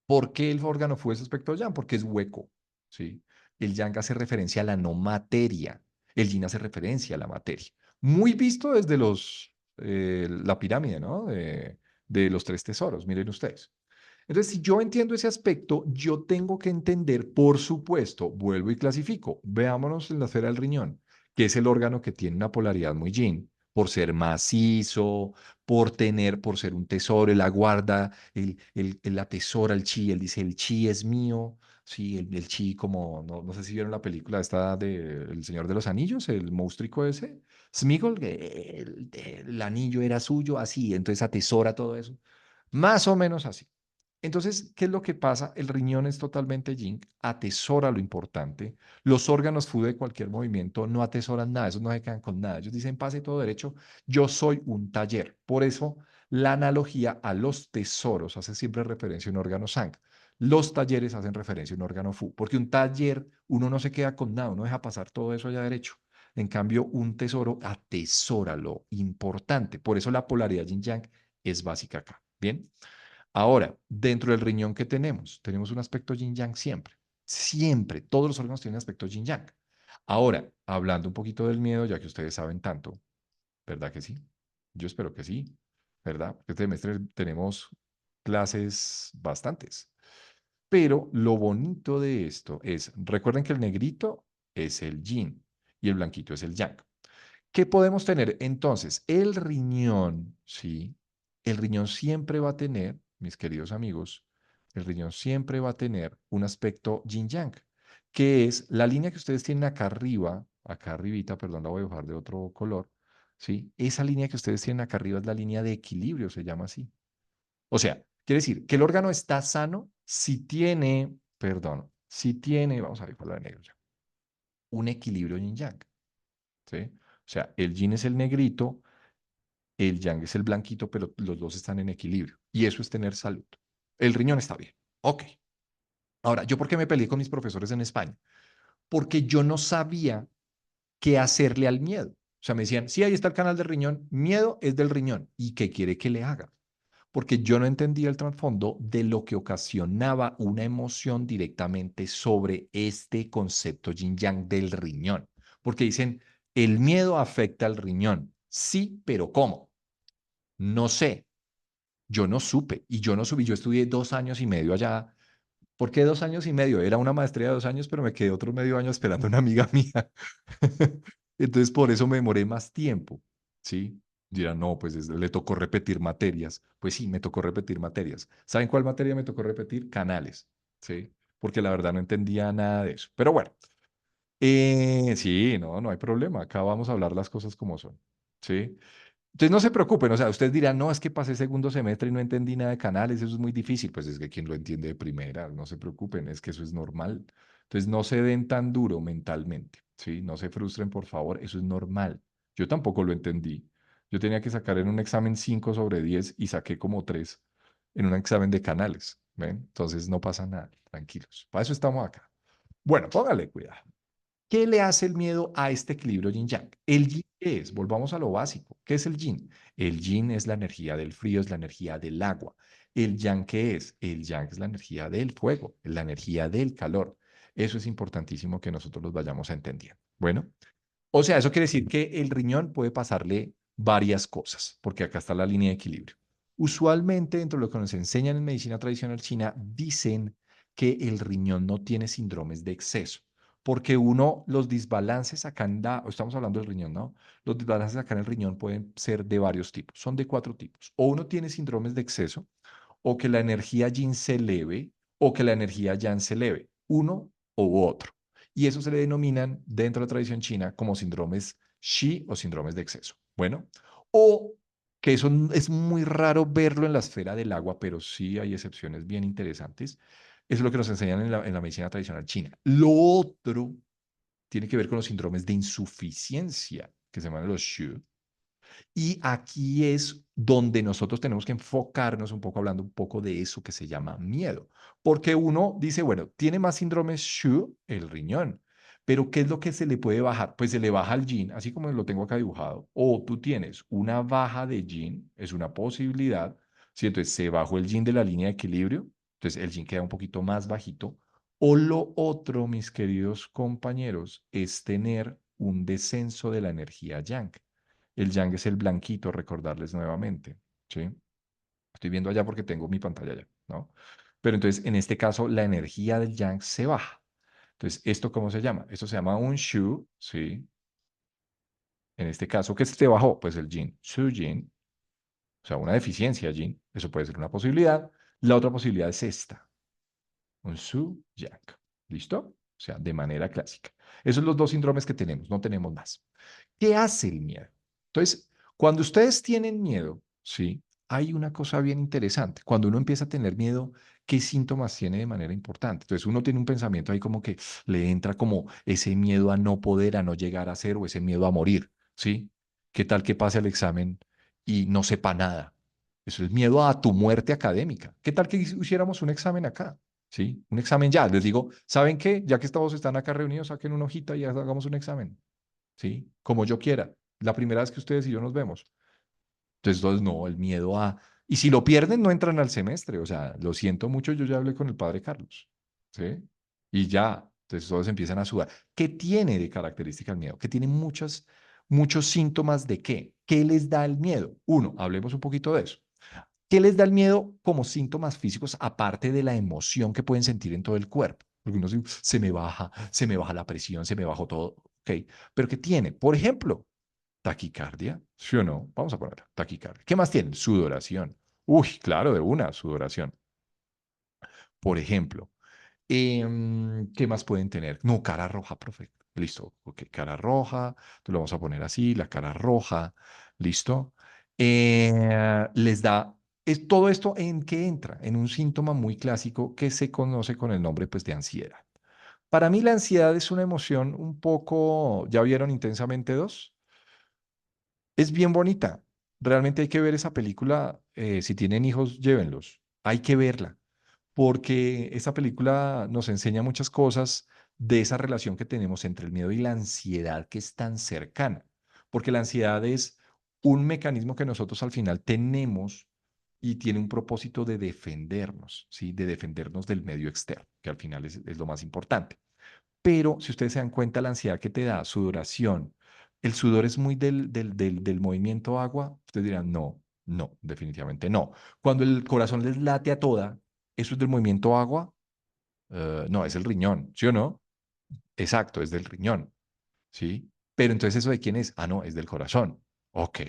¿Por qué el órgano fue ese aspecto yang? Porque es hueco, ¿sí? El yang hace referencia a la no materia, el yin hace referencia a la materia. Muy visto desde la pirámide, ¿no? De los 3 tesoros, miren ustedes. Entonces, si yo entiendo ese aspecto, yo tengo que entender, por supuesto, vuelvo y clasifico. Veámonos en la esfera del riñón, que es el órgano que tiene una polaridad muy yin, por ser macizo, por ser un tesoro, él la guarda, él atesora el chi, él dice, el chi es mío, sí, el chi como, no sé si vieron la película esta de El Señor de los Anillos, el monstruico ese, Sméagol, que el anillo era suyo, así, entonces atesora todo eso, más o menos así. Entonces, ¿qué es lo que pasa? El riñón es totalmente yin, atesora lo importante. Los órganos fu de cualquier movimiento no atesoran nada, esos no se quedan con nada. Ellos dicen, pase todo derecho, yo soy un taller. Por eso, la analogía a los tesoros hace siempre referencia a un órgano sang. Los talleres hacen referencia a un órgano fu, porque un taller, uno no se queda con nada, uno deja pasar todo eso allá derecho. En cambio, un tesoro atesora lo importante. Por eso la polaridad yin-yang es básica acá. Bien. Ahora, dentro del riñón que tenemos un aspecto yin-yang siempre. Siempre, todos los órganos tienen aspecto yin-yang. Ahora, hablando un poquito del miedo, ya que ustedes saben tanto, ¿verdad que sí? Yo espero que sí, ¿verdad? Este semestre tenemos clases bastantes. Pero lo bonito de esto es, recuerden que el negrito es el yin y el blanquito es el yang. ¿Qué podemos tener? Entonces, el riñón, ¿sí? El riñón siempre va a tener, mis queridos amigos, el riñón siempre va a tener un aspecto yin-yang, que es la línea que ustedes tienen acá arribita, perdón, la voy a bajar de otro color, ¿sí? Esa línea que ustedes tienen acá arriba es la línea de equilibrio, se llama así. O sea, quiere decir que el órgano está sano si tiene, perdón, si tiene, vamos a ver cuál es la negro ya, un equilibrio yin-yang, ¿sí? O sea, el yin es el negrito, el yang es el blanquito, pero los dos están en equilibrio. Y eso es tener salud. El riñón está bien. Ok. Ahora, ¿yo por qué me peleé con mis profesores en España? Porque yo no sabía qué hacerle al miedo. O sea, me decían, sí, ahí está el canal del riñón, miedo es del riñón. ¿Y qué quiere que le haga? Porque yo no entendía el trasfondo de lo que ocasionaba una emoción directamente sobre este concepto yin-yang del riñón. Porque dicen, el miedo afecta al riñón. Sí, pero ¿cómo? No sé, yo no supe y yo no subí, yo estudié 2 años y medio allá. ¿Por qué 2 años y medio? Era una maestría de 2 años, pero me quedé otro medio año esperando a una amiga mía. Entonces, por eso me demoré más tiempo, ¿sí? Dirán, no, pues le tocó repetir materias. Pues sí, me tocó repetir materias. ¿Saben cuál materia me tocó repetir? Canales, ¿sí? porque la verdad no entendía nada de eso. Pero bueno, sí, no hay problema. Acá vamos a hablar las cosas como son, ¿sí? Entonces no se preocupen, o sea, ustedes dirán, no, es que pasé segundo semestre y no entendí nada de canales, eso es muy difícil. Pues es que quien lo entiende de primera, no se preocupen, es que eso es normal. Entonces no se den tan duro mentalmente, ¿sí? No se frustren, por favor, eso es normal. Yo tampoco lo entendí. Yo tenía que sacar en un examen 5 sobre 10 y saqué como 3 en un examen de canales, ¿ven? Entonces no pasa nada, tranquilos. Para eso estamos acá. Bueno, póngale cuidado. ¿Qué le hace el miedo a este equilibrio yin-yang? ¿El yin qué es? Volvamos a lo básico. ¿Qué es el yin? El yin es la energía del frío, es la energía del agua. ¿El yang qué es? El yang es la energía del fuego, la energía del calor. Eso es importantísimo que nosotros los vayamos a entender. Bueno, o sea, eso quiere decir que el riñón puede pasarle varias cosas, porque acá está la línea de equilibrio. Usualmente, dentro de lo que nos enseñan en medicina tradicional china, dicen que el riñón no tiene síndromes de exceso, porque los desbalances acá estamos hablando del riñón, ¿no? Los desbalances acá en el riñón pueden ser de varios tipos, son de 4 tipos. O uno tiene síndromes de exceso, o que la energía yin se eleve, o que la energía yang se eleve, uno u otro. Y eso se le denominan dentro de la tradición china como síndromes Shi o síndromes de exceso. Bueno, o que eso es muy raro verlo en la esfera del agua, pero sí hay excepciones bien interesantes. Eso es lo que nos enseñan en la medicina tradicional china. Lo otro tiene que ver con los síndromes de insuficiencia, que se llaman los Shu, y aquí es donde nosotros tenemos que enfocarnos un poco hablando un poco de eso que se llama miedo. Porque uno dice, bueno, tiene más síndrome Shu, el riñón, pero ¿qué es lo que se le puede bajar? Pues se le baja el yin, así como lo tengo acá dibujado. O tú tienes una baja de yin, es una posibilidad, ¿sí? Entonces se bajó el yin de la línea de equilibrio, entonces el yin queda un poquito más bajito. O lo otro, mis queridos compañeros, es tener un descenso de la energía yang. El yang es el blanquito, recordarles nuevamente, ¿sí? Estoy viendo allá porque tengo mi pantalla allá, ¿no? Pero entonces, en este caso, la energía del yang se baja. Entonces, ¿esto cómo se llama? Esto se llama un shu, ¿sí? En este caso, ¿qué se te bajó? Pues el yin, su yin, o sea, una deficiencia yin, eso puede ser una posibilidad. La otra posibilidad es esta, un su yang, ¿listo? O sea, de manera clásica. Esos son los dos síndromes que tenemos, no tenemos más. ¿Qué hace el miedo? Entonces, cuando ustedes tienen miedo, ¿sí? Hay una cosa bien interesante. Cuando uno empieza a tener miedo, ¿qué síntomas tiene de manera importante? Entonces, uno tiene un pensamiento ahí como que le entra como ese miedo a no poder, a no llegar a ser o ese miedo a morir, ¿sí? ¿Qué tal que pase el examen y no sepa nada? Eso es miedo a tu muerte académica. ¿Qué tal que hiciéramos un examen acá? ¿Sí? Un examen ya. Les digo, ¿saben qué? Ya que todos están acá reunidos, saquen una hojita y hagamos un examen. ¿Sí? Como yo quiera. La primera vez que ustedes y yo nos vemos. Entonces, no, el miedo a... Y si lo pierden, no entran al semestre. O sea, lo siento mucho, yo ya hablé con el padre Carlos. ¿Sí? Y ya, entonces todos empiezan a sudar. ¿Qué tiene de característica el miedo? Que tiene muchos síntomas de qué. ¿Qué les da el miedo? Uno, hablemos un poquito de eso. ¿Qué les da el miedo como síntomas físicos, aparte de la emoción que pueden sentir en todo el cuerpo? Porque uno se me baja la presión, se me bajó todo, ¿ok? Pero ¿qué tiene? Por ejemplo, taquicardia, ¿sí o no? Vamos a ponerla, taquicardia. ¿Qué más tienen? Sudoración. Uy, claro, de una, sudoración. Por ejemplo, ¿qué más pueden tener? No, cara roja, profe. Listo, ok, cara roja, te lo vamos a poner así, la cara roja, listo. Les da, todo esto en qué entra, en un síntoma muy clásico que se conoce con el nombre pues de ansiedad. Para mí la ansiedad es una emoción un poco, ¿ya vieron Intensamente dos? Es bien bonita. Realmente hay que ver esa película. Si tienen hijos, llévenlos. Hay que verla, porque esa película nos enseña muchas cosas de esa relación que tenemos entre el miedo y la ansiedad que es tan cercana. Porque la ansiedad es un mecanismo que nosotros al final tenemos y tiene un propósito de defendernos, ¿sí? De defendernos del medio externo, que al final es lo más importante. Pero si ustedes se dan cuenta, la ansiedad que te da, sudoración, el sudor es muy del movimiento agua, ustedes dirán, no, no, definitivamente no. Cuando el corazón les late a toda, ¿eso es del movimiento agua? No, es el riñón, ¿sí o no? Exacto, es del riñón, ¿sí? Pero entonces, ¿eso de quién es? Ah, no, es del corazón. Ok.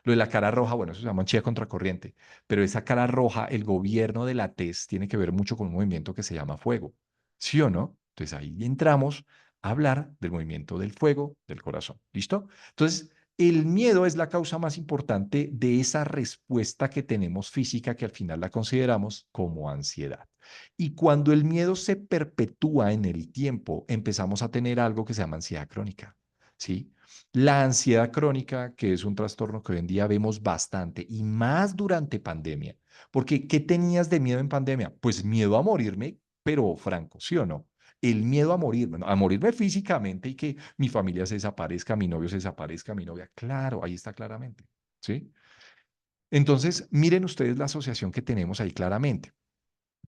Lo de la cara roja, bueno, eso se llama chía contracorriente, pero esa cara roja, el gobierno de la tez tiene que ver mucho con un movimiento que se llama fuego. ¿Sí o no? Entonces ahí entramos a hablar del movimiento del fuego del corazón. ¿Listo? Entonces, el miedo es la causa más importante de esa respuesta que tenemos física que al final la consideramos como ansiedad. Y cuando el miedo se perpetúa en el tiempo, empezamos a tener algo que se llama ansiedad crónica. ¿Sí? La ansiedad crónica, que es un trastorno que hoy en día vemos bastante y más durante pandemia. Porque, ¿qué tenías de miedo en pandemia? Pues miedo a morirme, pero franco, ¿sí o no? El miedo a morirme físicamente y que mi familia se desaparezca, mi novio se desaparezca, mi novia. Claro, ahí está claramente, ¿sí? Entonces, miren ustedes la asociación que tenemos ahí claramente.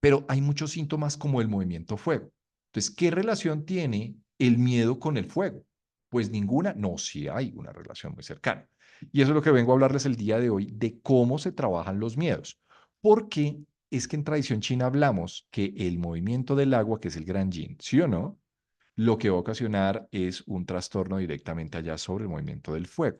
Pero hay muchos síntomas como el movimiento fuego. Entonces, ¿qué relación tiene el miedo con el fuego? Pues ninguna, no, sí hay una relación muy cercana. Y eso es lo que vengo a hablarles el día de hoy, de cómo se trabajan los miedos. Porque es que en tradición china hablamos que el movimiento del agua, que es el gran yin, ¿sí o no? Lo que va a ocasionar es un trastorno directamente allá sobre el movimiento del fuego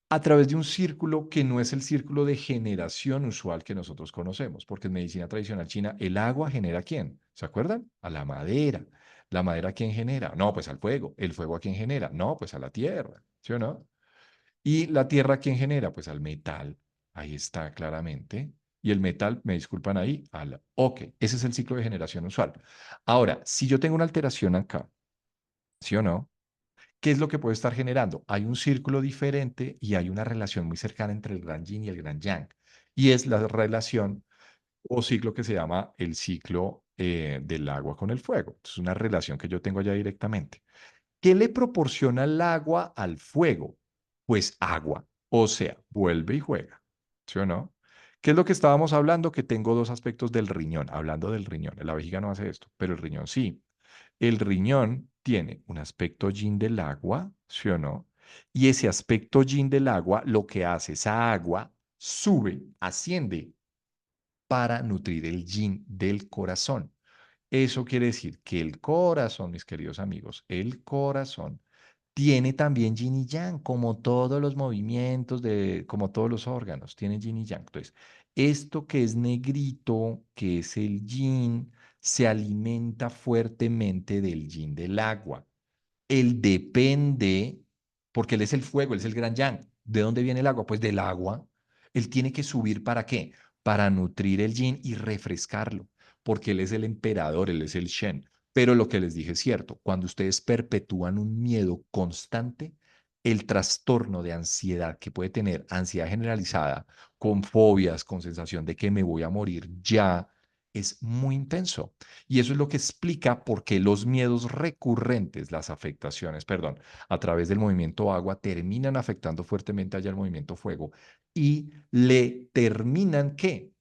a través de un círculo que no es el círculo de generación usual que nosotros conocemos, porque en medicina tradicional china el agua genera ¿a quién? ¿Se acuerdan? A la madera. ¿La madera a quién genera? No, pues al fuego. ¿El fuego a quién genera? No, pues a la tierra, ¿sí o no? ¿Y la tierra a quién genera? Pues al metal. Ahí está claramente. Y el metal, me disculpan ahí, al... Ok, ese es el ciclo de generación usual. Ahora, si yo tengo una alteración acá, ¿sí o no? ¿Qué es lo que puede estar generando? Hay un círculo diferente y hay una relación muy cercana entre el gran yin y el gran yang. Y es la relación o ciclo que se llama el ciclo del agua con el fuego. Es una relación que yo tengo allá directamente. ¿Qué le proporciona el agua al fuego? Pues agua. O sea, vuelve y juega. ¿Sí o no? ¿Qué es lo que estábamos hablando? Que tengo dos aspectos del riñón. Hablando del riñón. La vejiga no hace esto, pero el riñón sí. El riñón tiene un aspecto yin del agua, ¿sí o no? Y ese aspecto yin del agua lo que hace, esa agua sube, asciende para nutrir el yin del corazón. Eso quiere decir que el corazón, mis queridos amigos, el corazón tiene también yin y yang, como todos los movimientos como todos los órganos, tiene yin y yang. Entonces, esto que es negrito, que es el yin, se alimenta fuertemente del yin del agua. Él depende, porque él es el fuego, él es el gran yang. ¿De dónde viene el agua? Pues del agua. Él tiene que subir ¿para qué? Para nutrir el yin y refrescarlo, porque él es el emperador, él es el shen. Pero lo que les dije es cierto, cuando ustedes perpetúan un miedo constante, el trastorno de ansiedad que puede tener, ansiedad generalizada, con fobias, con sensación de que me voy a morir ya, es muy intenso. Y eso es lo que explica por qué los miedos recurrentes, las afectaciones, perdón, a través del movimiento agua terminan afectando fuertemente allá el movimiento fuego y le terminan, ¿qué?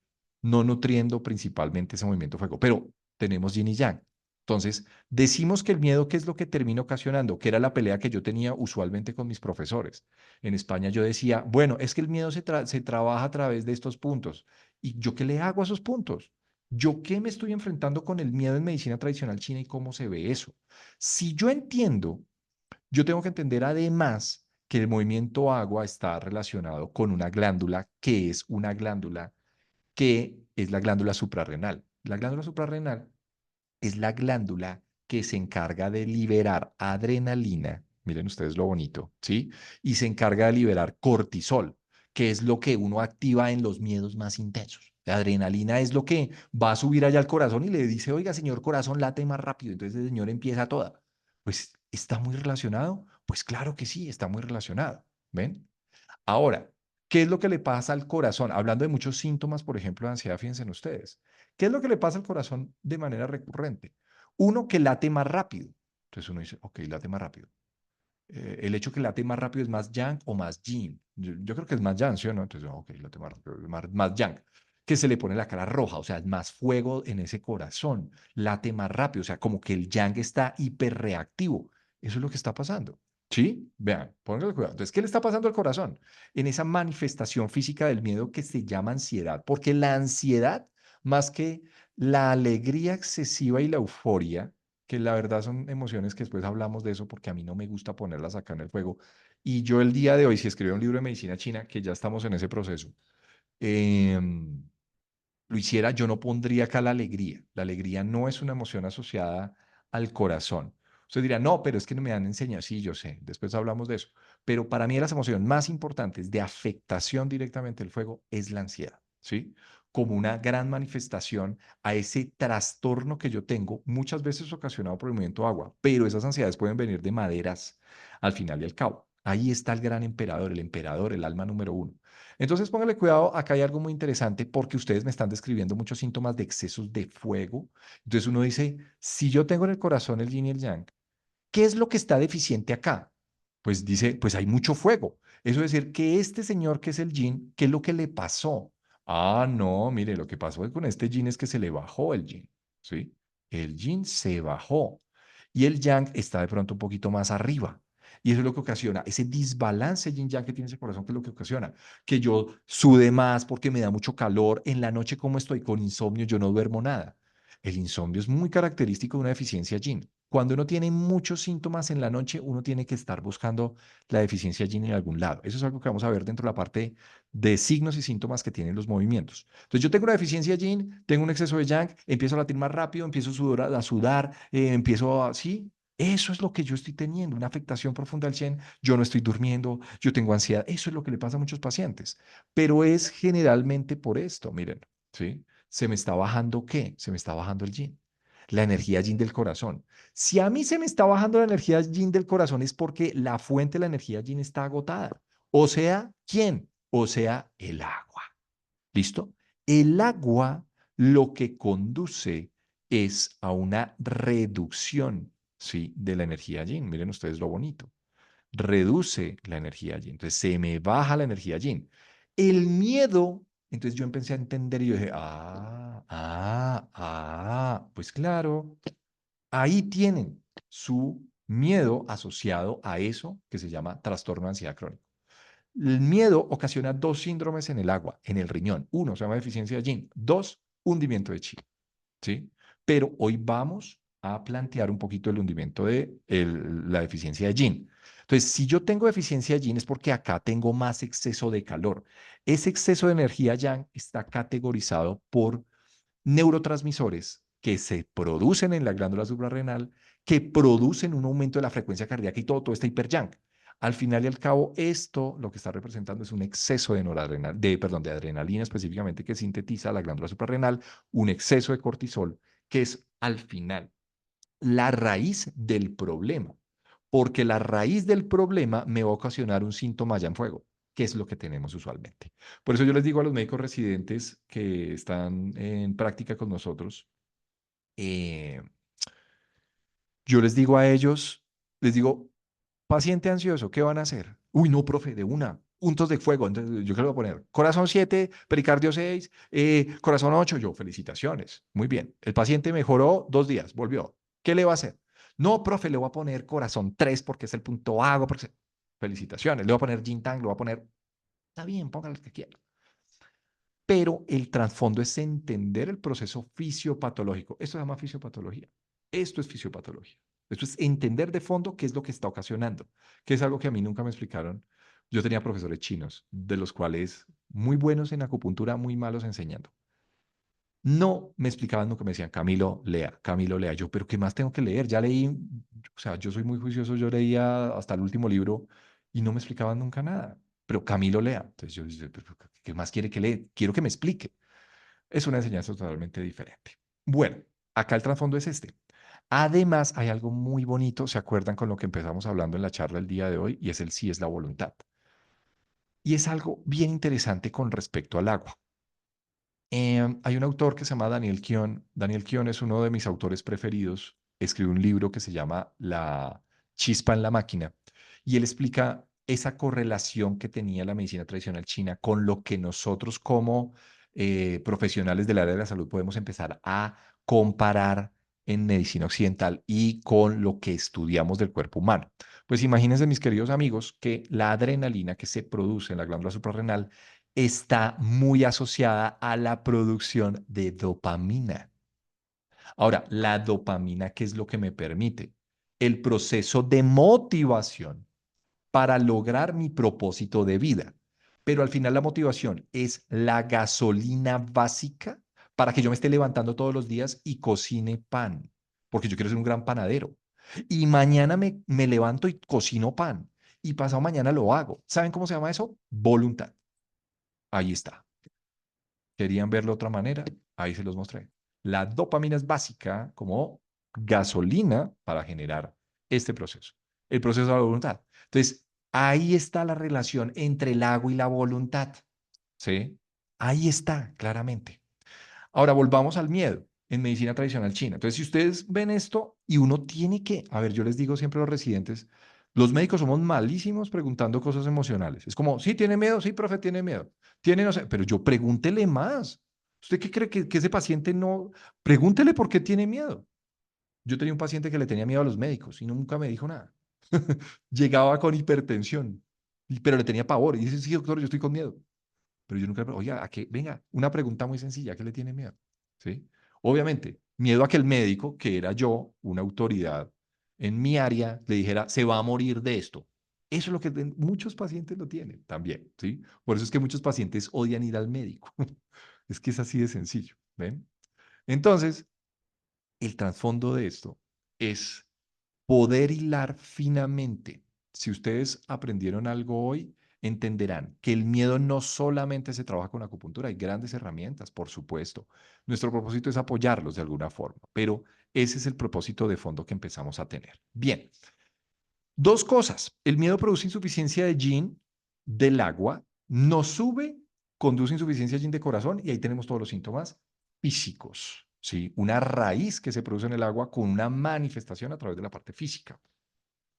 No nutriendo principalmente ese movimiento fuego. Pero tenemos yin y yang. Entonces, decimos que el miedo, ¿qué es lo que termina ocasionando? Que era la pelea que yo tenía usualmente con mis profesores. En España yo decía, bueno, es que el miedo se trabaja a través de estos puntos. ¿Y yo qué le hago a esos puntos? ¿Yo qué me estoy enfrentando con el miedo en medicina tradicional china y cómo se ve eso? Si yo entiendo, yo tengo que entender además que el movimiento agua está relacionado con una glándula que es una glándula que es la glándula suprarrenal. La glándula suprarrenal es la glándula que se encarga de liberar adrenalina, miren ustedes lo bonito, ¿sí? Y se encarga de liberar cortisol, que es lo que uno activa en los miedos más intensos. La adrenalina es lo que va a subir allá al corazón y le dice, oiga, señor corazón, late más rápido. Entonces el señor empieza toda. Pues, ¿está muy relacionado? Pues claro que sí, está muy relacionado. ¿Ven? Ahora, ¿qué es lo que le pasa al corazón? Hablando de muchos síntomas, por ejemplo, de ansiedad, fíjense en ustedes. ¿Qué es lo que le pasa al corazón de manera recurrente? Uno, que late más rápido. Entonces uno dice, ok, late más rápido. El hecho que late más rápido es más yang o más yin. Yo creo que es más yang, ¿sí o no? Entonces, ok, late más rápido, más yang. Que se le pone la cara roja, o sea, es más fuego en ese corazón, late más rápido, o sea, como que el yang está hiperreactivo. Eso es lo que está pasando. ¿Sí? Vean, pónganle cuidado. Entonces, ¿qué le está pasando al corazón? En esa manifestación física del miedo que se llama ansiedad, porque la ansiedad, más que la alegría excesiva y la euforia, que la verdad son emociones que después hablamos de eso porque a mí no me gusta ponerlas acá en el juego. Y yo el día de hoy, si escribo un libro de medicina china, que ya estamos en ese proceso, eh, lo hiciera, yo no pondría acá la alegría. La alegría no es una emoción asociada al corazón. Usted dirá, no, pero es que no me han enseñado. Sí, yo sé, después hablamos de eso. Pero para mí las emociones más importantes de afectación directamente del fuego es la ansiedad, ¿sí? Como una gran manifestación a ese trastorno que yo tengo, muchas veces ocasionado por el movimiento de agua, pero esas ansiedades pueden venir de maderas al final y al cabo. Ahí está el gran emperador, el alma número uno. Entonces, póngale cuidado, acá hay algo muy interesante porque ustedes me están describiendo muchos síntomas de excesos de fuego. Entonces uno dice, si yo tengo en el corazón el yin y el yang, ¿qué es lo que está deficiente acá? Pues dice, pues hay mucho fuego. Eso es decir, que este señor que es el yin, ¿qué es lo que le pasó? Ah, no, mire, lo que pasó con este yin es que se le bajó el yin, ¿sí? El yin se bajó y el yang está de pronto un poquito más arriba. Y eso es lo que ocasiona ese desbalance yin-yang que tiene ese corazón, que es lo que ocasiona que yo sude más porque me da mucho calor. En la noche, como estoy con insomnio, yo no duermo nada. El insomnio es muy característico de una deficiencia yin. Cuando uno tiene muchos síntomas en la noche, uno tiene que estar buscando la deficiencia yin en algún lado. Eso es algo que vamos a ver dentro de la parte de signos y síntomas que tienen los movimientos. Entonces, yo tengo una deficiencia yin, tengo un exceso de yang, empiezo a latir más rápido, empiezo a sudar, empiezo a... Sí, eso es lo que yo estoy teniendo, una afectación profunda al yin. Yo no estoy durmiendo, yo tengo ansiedad. Eso es lo que le pasa a muchos pacientes. Pero es generalmente por esto, miren, ¿sí? ¿Se me está bajando qué? Se me está bajando el yin, la energía yin del corazón. Si a mí se me está bajando la energía yin del corazón es porque la fuente de la energía yin está agotada. O sea, ¿quién? O sea, el agua. ¿Listo? El agua lo que conduce es a una reducción, ¿sí? De la energía yin. Miren ustedes lo bonito. Reduce la energía yin. Entonces se me baja la energía yin. El miedo, entonces yo empecé a entender y yo dije, pues claro, ahí tienen su miedo asociado a eso que se llama trastorno de ansiedad crónico. El miedo ocasiona dos síndromes en el agua, en el riñón. Uno se llama deficiencia de yin. Dos, hundimiento de chi. ¿Sí? Pero hoy vamos a plantear un poquito el hundimiento de la deficiencia de yin. Entonces, si yo tengo deficiencia de yin es porque acá tengo más exceso de calor. Ese exceso de energía yang está categorizado por neurotransmisores que se producen en la glándula suprarrenal, que producen un aumento de la frecuencia cardíaca y todo está hiper yang. Al final y al cabo, esto lo que está representando es un exceso de noradrenal, perdón, de adrenalina específicamente que sintetiza la glándula suprarrenal, un exceso de cortisol, que es al final la raíz del problema, porque la raíz del problema me va a ocasionar un síntoma allá en fuego, que es lo que tenemos usualmente. Por eso yo les digo a los médicos residentes que están en práctica con nosotros, eh, yo les digo a ellos, les digo, paciente ansioso, ¿qué van a hacer? Uy, no, profe, de una, puntos de fuego. Entonces, ¿yo qué le voy a poner? Corazón 7, pericardio 6, corazón 8. Yo, felicitaciones. Muy bien. El paciente mejoró 2 días, volvió. ¿Qué le va a hacer? No, profe, le voy a poner corazón 3 porque es el punto hago. Felicitaciones. Le voy a poner Jintang, le voy a poner. Está bien, póngale el que quiera. Pero el trasfondo es entender el proceso fisiopatológico. Esto se llama fisiopatología. Esto es fisiopatología. Esto es entender de fondo qué es lo que está ocasionando, que es algo que a mí nunca me explicaron. Yo tenía profesores chinos, de los cuales muy buenos en acupuntura, muy malos enseñando. No me explicaban nunca, me decían, Camilo, lea, Camilo, lea. Yo, pero ¿qué más tengo que leer? Ya leí, o sea, yo soy muy juicioso, yo leía hasta el último libro y no me explicaban nunca nada. Pero Camilo, lea. Entonces yo decía, "¿Pero qué más quiere que lea? Quiero que me explique". Es una enseñanza totalmente diferente. Bueno, acá el trasfondo es este. Además, hay algo muy bonito, ¿se acuerdan con lo que empezamos hablando en la charla el día de hoy? Y es el sí es la voluntad. Y es algo bien interesante con respecto al agua. Hay un autor que se llama Daniel Kion. Daniel Kion es uno de mis autores preferidos. Escribe un libro que se llama La chispa en la máquina. Y él explica esa correlación que tenía la medicina tradicional china con lo que nosotros como profesionales del área de la salud podemos empezar a comparar en medicina occidental y con lo que estudiamos del cuerpo humano. Pues imagínense, mis queridos amigos, que la adrenalina que se produce en la glándula suprarrenal está muy asociada a la producción de dopamina. Ahora, la dopamina, ¿qué es lo que me permite? El proceso de motivación para lograr mi propósito de vida. Pero al final la motivación es la gasolina básica para que yo me esté levantando todos los días y cocine pan, porque yo quiero ser un gran panadero. Y mañana me levanto y cocino pan. Y pasado mañana lo hago. ¿Saben cómo se llama eso? Voluntad. Ahí está. ¿Querían verlo de otra manera? Ahí se los mostré. La dopamina es básica como gasolina para generar este proceso, el proceso de la voluntad. Entonces, ahí está la relación entre el agua y la voluntad. ¿Sí? Ahí está, claramente. Ahora volvamos al miedo en medicina tradicional china. Entonces, si ustedes ven esto y uno tiene que, a ver, yo les digo siempre a los residentes, los médicos somos malísimos preguntando cosas emocionales. Es como, sí, tiene miedo, sí, profe, tiene miedo. Tiene, no sé, pero yo pregúntele más. ¿Usted qué cree que ese paciente no? Pregúntele por qué tiene miedo. Yo tenía un paciente que le tenía miedo a los médicos y nunca me dijo nada. Llegaba con hipertensión, pero le tenía pavor. Y dice, sí, doctor, yo estoy con miedo. Pero yo nunca, oye, ¿a qué? Venga, una pregunta muy sencilla, ¿a qué le tiene miedo? ¿Sí? Obviamente, miedo a que el médico, que era yo, una autoridad en mi área, le dijera, se va a morir de esto. Eso es lo que muchos pacientes lo tienen también, ¿sí? Por eso es que muchos pacientes odian ir al médico. Es que es así de sencillo, ¿ven? Entonces, el trasfondo de esto es poder hilar finamente. Si ustedes aprendieron algo hoy, entenderán que el miedo no solamente se trabaja con acupuntura, hay grandes herramientas, por supuesto. Nuestro propósito es apoyarlos de alguna forma, pero ese es el propósito de fondo que empezamos a tener. Bien, dos cosas. El miedo produce insuficiencia de yin del agua, nos sube, conduce insuficiencia de yin de corazón y ahí tenemos todos los síntomas físicos. ¿Sí? Una raíz que se produce en el agua con una manifestación a través de la parte física.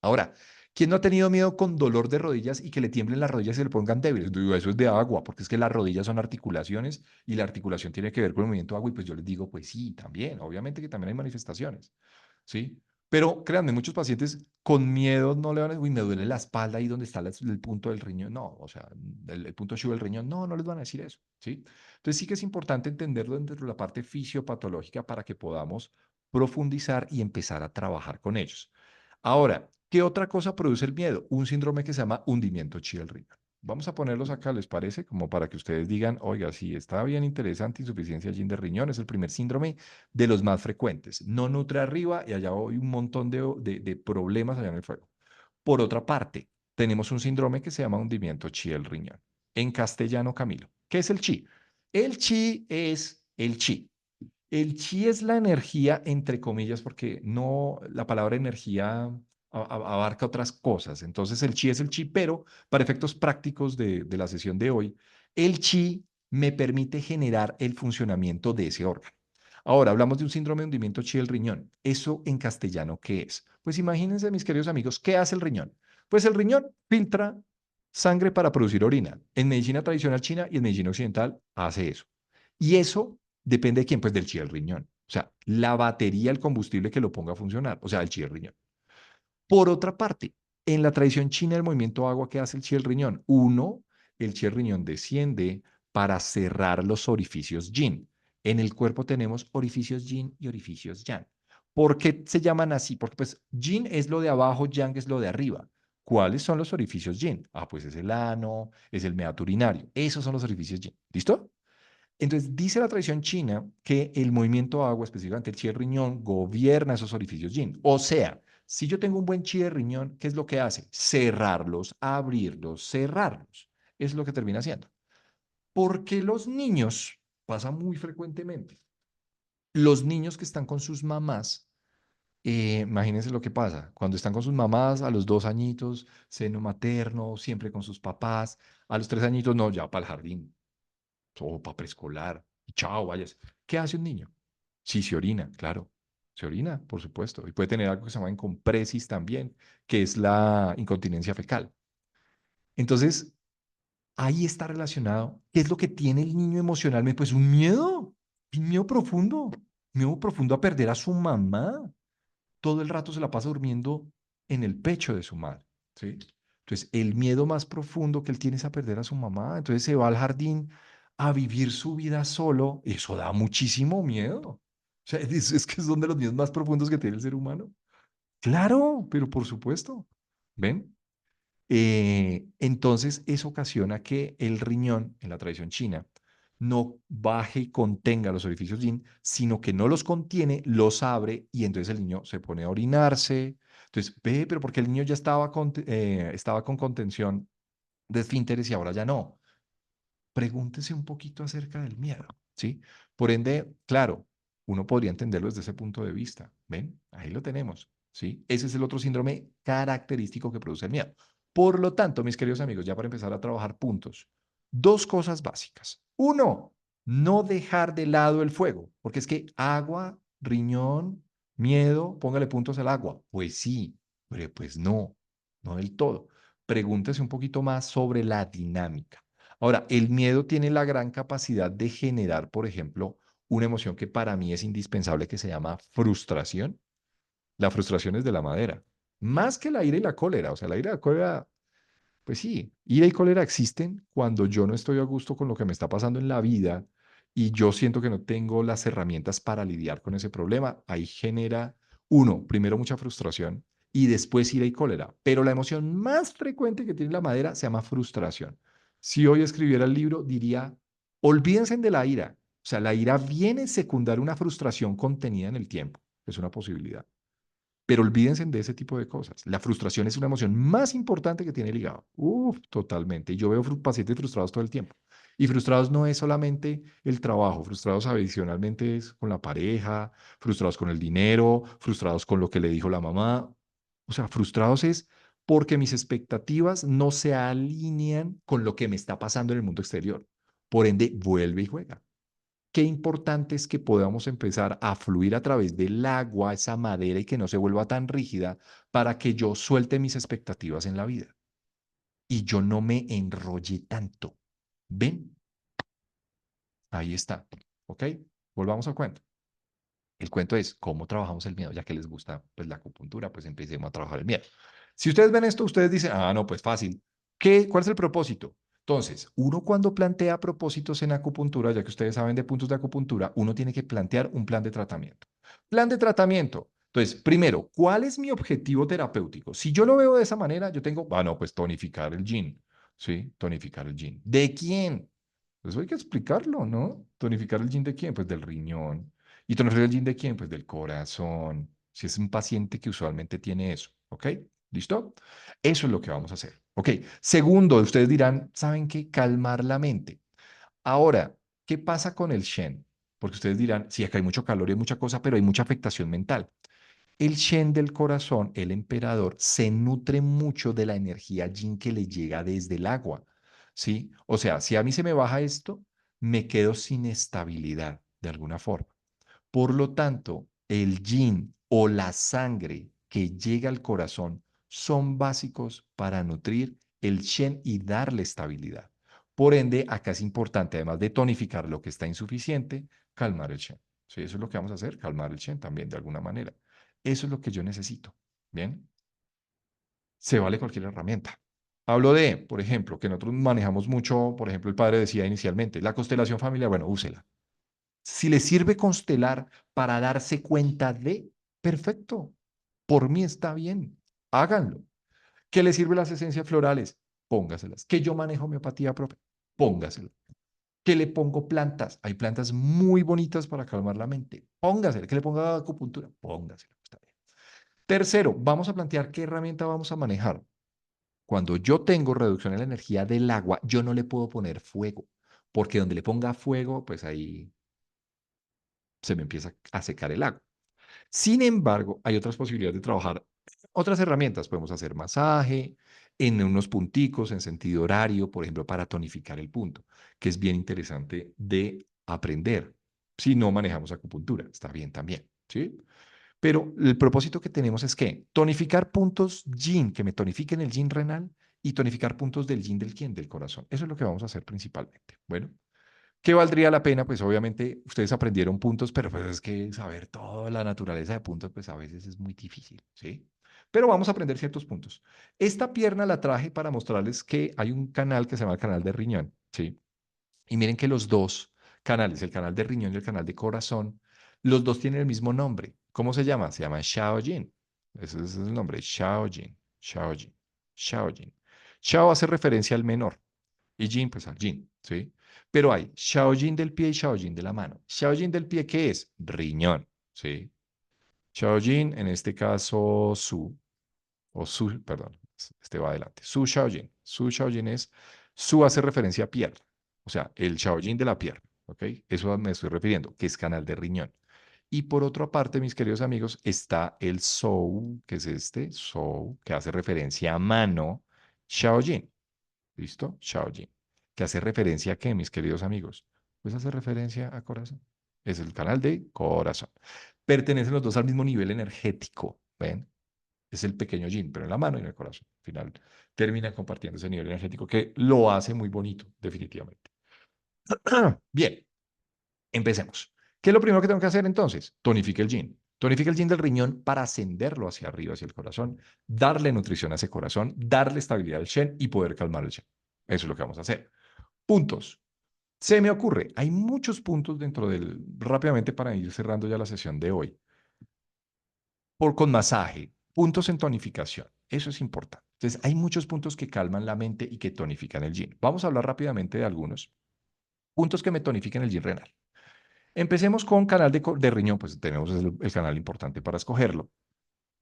Ahora, ¿quién no ha tenido miedo con dolor de rodillas y que le tiemblen las rodillas y se le pongan débiles? Digo, eso es de agua, porque es que las rodillas son articulaciones y la articulación tiene que ver con el movimiento de agua. Y pues yo les digo, pues sí, también, obviamente que también hay manifestaciones, ¿sí? Pero créanme, muchos pacientes con miedo no le van a decir, uy, me duele la espalda ahí donde está el punto del riñón. No, o sea, el punto chulo del riñón, no, no les van a decir eso, ¿sí? Entonces sí que es importante entenderlo dentro de la parte fisiopatológica para que podamos profundizar y empezar a trabajar con ellos. Ahora, ¿qué otra cosa produce el miedo? Un síndrome que se llama hundimiento chi del riñón. Vamos a ponerlos acá, ¿les parece? Como para que ustedes digan, oiga, sí, está bien interesante, insuficiencia yin de riñón, es el primer síndrome de los más frecuentes. No nutre arriba y allá hay un montón de problemas allá en el fuego. Por otra parte, tenemos un síndrome que se llama hundimiento chi del riñón. En castellano, Camilo, ¿qué es el chi? El chi es el chi. El chi es la energía, entre comillas, porque no, la palabra energía abarca otras cosas. Entonces, el chi es el chi, pero para efectos prácticos de la sesión de hoy, el chi me permite generar el funcionamiento de ese órgano. Ahora, hablamos de un síndrome de hundimiento chi del riñón. ¿Eso en castellano qué es? Pues imagínense, mis queridos amigos, ¿qué hace el riñón? Pues el riñón filtra sangre para producir orina. En medicina tradicional china y en medicina occidental hace eso. Y eso depende de quién, pues del chi del riñón. O sea, la batería, el combustible que lo ponga a funcionar, o sea, el chi del riñón. Por otra parte, en la tradición china del movimiento agua, ¿qué hace el chi del riñón? Uno, el chi del riñón desciende para cerrar los orificios yin. En el cuerpo tenemos orificios yin y orificios yang. ¿Por qué se llaman así? Porque pues yin es lo de abajo, yang es lo de arriba. ¿Cuáles son los orificios yin? Ah, pues es el ano, es el meato urinario. Esos son los orificios yin. ¿Listo? Entonces, dice la tradición china que el movimiento agua, específicamente el chi de riñón, gobierna esos orificios yin. O sea, si yo tengo un buen chi de riñón, ¿qué es lo que hace? Cerrarlos, abrirlos, cerrarlos. Es lo que termina haciendo. Porque los niños, pasa muy frecuentemente, los niños que están con sus mamás, imagínense lo que pasa. Cuando están con sus mamás, a los 2 añitos, seno materno, siempre con sus papás, a los 3 añitos, no, ya para el jardín o para preescolar, y chao, vayas. ¿Qué hace un niño? Sí, se orina, claro. Se orina, por supuesto. Y puede tener algo que se llama incompresis también, que es la incontinencia fecal. Entonces, ahí está relacionado. ¿Qué es lo que tiene el niño emocionalmente? Pues un miedo profundo a perder a su mamá. Todo el rato se la pasa durmiendo en el pecho de su madre, ¿sí? Entonces, el miedo más profundo que él tiene es a perder a su mamá. Entonces, se va al jardín a vivir su vida solo. Eso da muchísimo miedo. O sea, es que son de los miedos más profundos que tiene el ser humano. Claro, pero por supuesto. ¿Ven? Entonces, eso ocasiona que el riñón, en la tradición china, no baje y contenga los orificios yin, sino que no los contiene, los abre y entonces el niño se pone a orinarse. Entonces, ve, pero porque el niño ya estaba con contención de esfínteres y ahora ya no. Pregúntese un poquito acerca del miedo, ¿sí? Por ende, claro, uno podría entenderlo desde ese punto de vista. ¿Ven? Ahí lo tenemos, ¿sí? Ese es el otro síndrome característico que produce el miedo. Por lo tanto, mis queridos amigos, ya para empezar a trabajar puntos, dos cosas básicas. Uno, no dejar de lado el fuego, porque es que agua, riñón, miedo, póngale puntos al agua. Pues sí, pero pues no, no del todo. Pregúntese un poquito más sobre la dinámica. Ahora, el miedo tiene la gran capacidad de generar, por ejemplo, una emoción que para mí es indispensable que se llama frustración. La frustración es de la madera, más que la ira y la cólera. O sea, la ira y la cólera, pues sí, ira y cólera existen cuando yo no estoy a gusto con lo que me está pasando en la vida y yo siento que no tengo las herramientas para lidiar con ese problema. Ahí genera, uno, primero mucha frustración y después ira y cólera. Pero la emoción más frecuente que tiene la madera se llama frustración. Si hoy escribiera el libro, diría, olvídense de la ira. O sea, la ira viene a secundar una frustración contenida en el tiempo. Es una posibilidad. Pero olvídense de ese tipo de cosas. La frustración es una emoción más importante que tiene el hígado. Uf, totalmente. Y yo veo pacientes frustrados todo el tiempo. Y frustrados no es solamente el trabajo, frustrados adicionalmente es con la pareja, frustrados con el dinero, frustrados con lo que le dijo la mamá. O sea, frustrados es porque mis expectativas no se alinean con lo que me está pasando en el mundo exterior. Por ende, vuelve y juega. Qué importante es que podamos empezar a fluir a través del agua, esa madera, y que no se vuelva tan rígida para que yo suelte mis expectativas en la vida y yo no me enrolle tanto. ¿Ven? Ahí está. ¿Ok? Volvamos al cuento. El cuento es cómo trabajamos el miedo, ya que les gusta pues la acupuntura, pues empecemos a trabajar el miedo. Si ustedes ven esto, ustedes dicen, ah, no, pues fácil. ¿Cuál es el propósito? Entonces, uno cuando plantea propósitos en acupuntura, ya que ustedes saben de puntos de acupuntura, uno tiene que plantear un plan de tratamiento. Plan de tratamiento. Entonces, primero, ¿cuál es mi objetivo terapéutico? Si yo lo veo de esa manera, yo tengo, bueno, pues tonificar el yin, ¿sí? Tonificar el yin. ¿De quién? Eso hay que explicarlo, ¿no? ¿Tonificar el yin de quién? Pues del riñón. ¿Y tonificar el yin de quién? Pues del corazón. Si es un paciente que usualmente tiene eso, ¿ok? ¿Listo? Eso es lo que vamos a hacer, ¿ok? Segundo, ustedes dirán, ¿saben qué? Calmar la mente. Ahora, ¿qué pasa con el Shen? Porque ustedes dirán, sí, acá hay mucho calor y hay mucha cosa, pero hay mucha afectación mental. El Shen del corazón, el emperador, se nutre mucho de la energía yin que le llega desde el agua, ¿sí? O sea, si a mí se me baja esto, me quedo sin estabilidad de alguna forma. Por lo tanto, el yin o la sangre que llega al corazón son básicos para nutrir el Shen y darle estabilidad. Por ende, acá es importante, además de tonificar lo que está insuficiente, calmar el Shen. Sí, eso es lo que vamos a hacer, calmar el Shen también de alguna manera. Eso es lo que yo necesito. Bien, se vale cualquier herramienta. Hablo de, por ejemplo, que nosotros manejamos mucho, por ejemplo, el padre decía inicialmente, la constelación familiar, bueno, úsela. Si le sirve constelar para darse cuenta de, perfecto, por mí está bien, háganlo. ¿Qué le sirve las esencias florales? Póngaselas. ¿Que yo manejo homeopatía propia? Póngaselas. ¿Que le pongo plantas? Hay plantas muy bonitas para calmar la mente. Póngasela. ¿Que le ponga acupuntura? Póngasela. Está bien. Tercero, vamos a plantear qué herramienta vamos a manejar. Cuando yo tengo reducción en la energía del agua, yo no le puedo poner fuego, porque donde le ponga fuego, pues ahí se me empieza a secar el agua. Sin embargo, hay otras posibilidades de trabajar otras herramientas. Podemos hacer masaje en unos punticos en sentido horario, por ejemplo, para tonificar el punto, que es bien interesante de aprender. Si no manejamos acupuntura, está bien también, ¿sí? Pero el propósito que tenemos es que tonificar puntos yin, que me tonifiquen el yin renal y tonificar puntos del yin del yin, del corazón. Eso es lo que vamos a hacer principalmente. Bueno, ¿qué valdría la pena? Pues obviamente ustedes aprendieron puntos, pero pues es que saber toda la naturaleza de puntos, pues a veces es muy difícil, ¿sí? Pero vamos a aprender ciertos puntos. Esta pierna la traje para mostrarles que hay un canal que se llama el canal de riñón, ¿sí? Y miren que los dos canales, el canal de riñón y el canal de corazón, los dos tienen el mismo nombre. ¿Cómo se llama? Se llama Shaojin. Ese es el nombre, Shaojin, Shaojin, Shaojin. Shao hace referencia al menor. Y Jin, pues al Jin, ¿sí? Pero hay Shaojin del pie y Shaojin de la mano. Shaojin del pie, ¿qué es? Riñón, ¿sí? Shaojin, en este caso, Su, o Su, perdón, este va adelante. Su Shaojin. Su Shaojin es, Su hace referencia a pierna, o sea, el Shaojin de la pierna, ¿ok? Eso me estoy refiriendo, que es canal de riñón. Y por otra parte, mis queridos amigos, está el Sou, que es este, Sou, que hace referencia a mano, Shaojin. ¿Listo? Shaojin. Que hace referencia a qué, mis queridos amigos? Pues hace referencia a corazón. Es el canal de corazón. Pertenecen los dos al mismo nivel energético. ¿Ven? Es el pequeño yin, pero en la mano y en el corazón. Al final termina compartiendo ese nivel energético que lo hace muy bonito, definitivamente. Bien, empecemos. ¿Qué es lo primero que tengo que hacer entonces? Tonifique el yin. Tonifique el yin del riñón para ascenderlo hacia arriba, hacia el corazón, darle nutrición a ese corazón, darle estabilidad al shen y poder calmar el shen. Eso es lo que vamos a hacer. Puntos. Se me ocurre, hay muchos puntos dentro del, rápidamente para ir cerrando ya la sesión de hoy, con masaje, puntos en tonificación, eso es importante. Entonces, hay muchos puntos que calman la mente y que tonifican el yin. Vamos a hablar rápidamente de algunos puntos que me tonifiquen el yin renal. Empecemos con canal de riñón, pues tenemos el canal importante para escogerlo.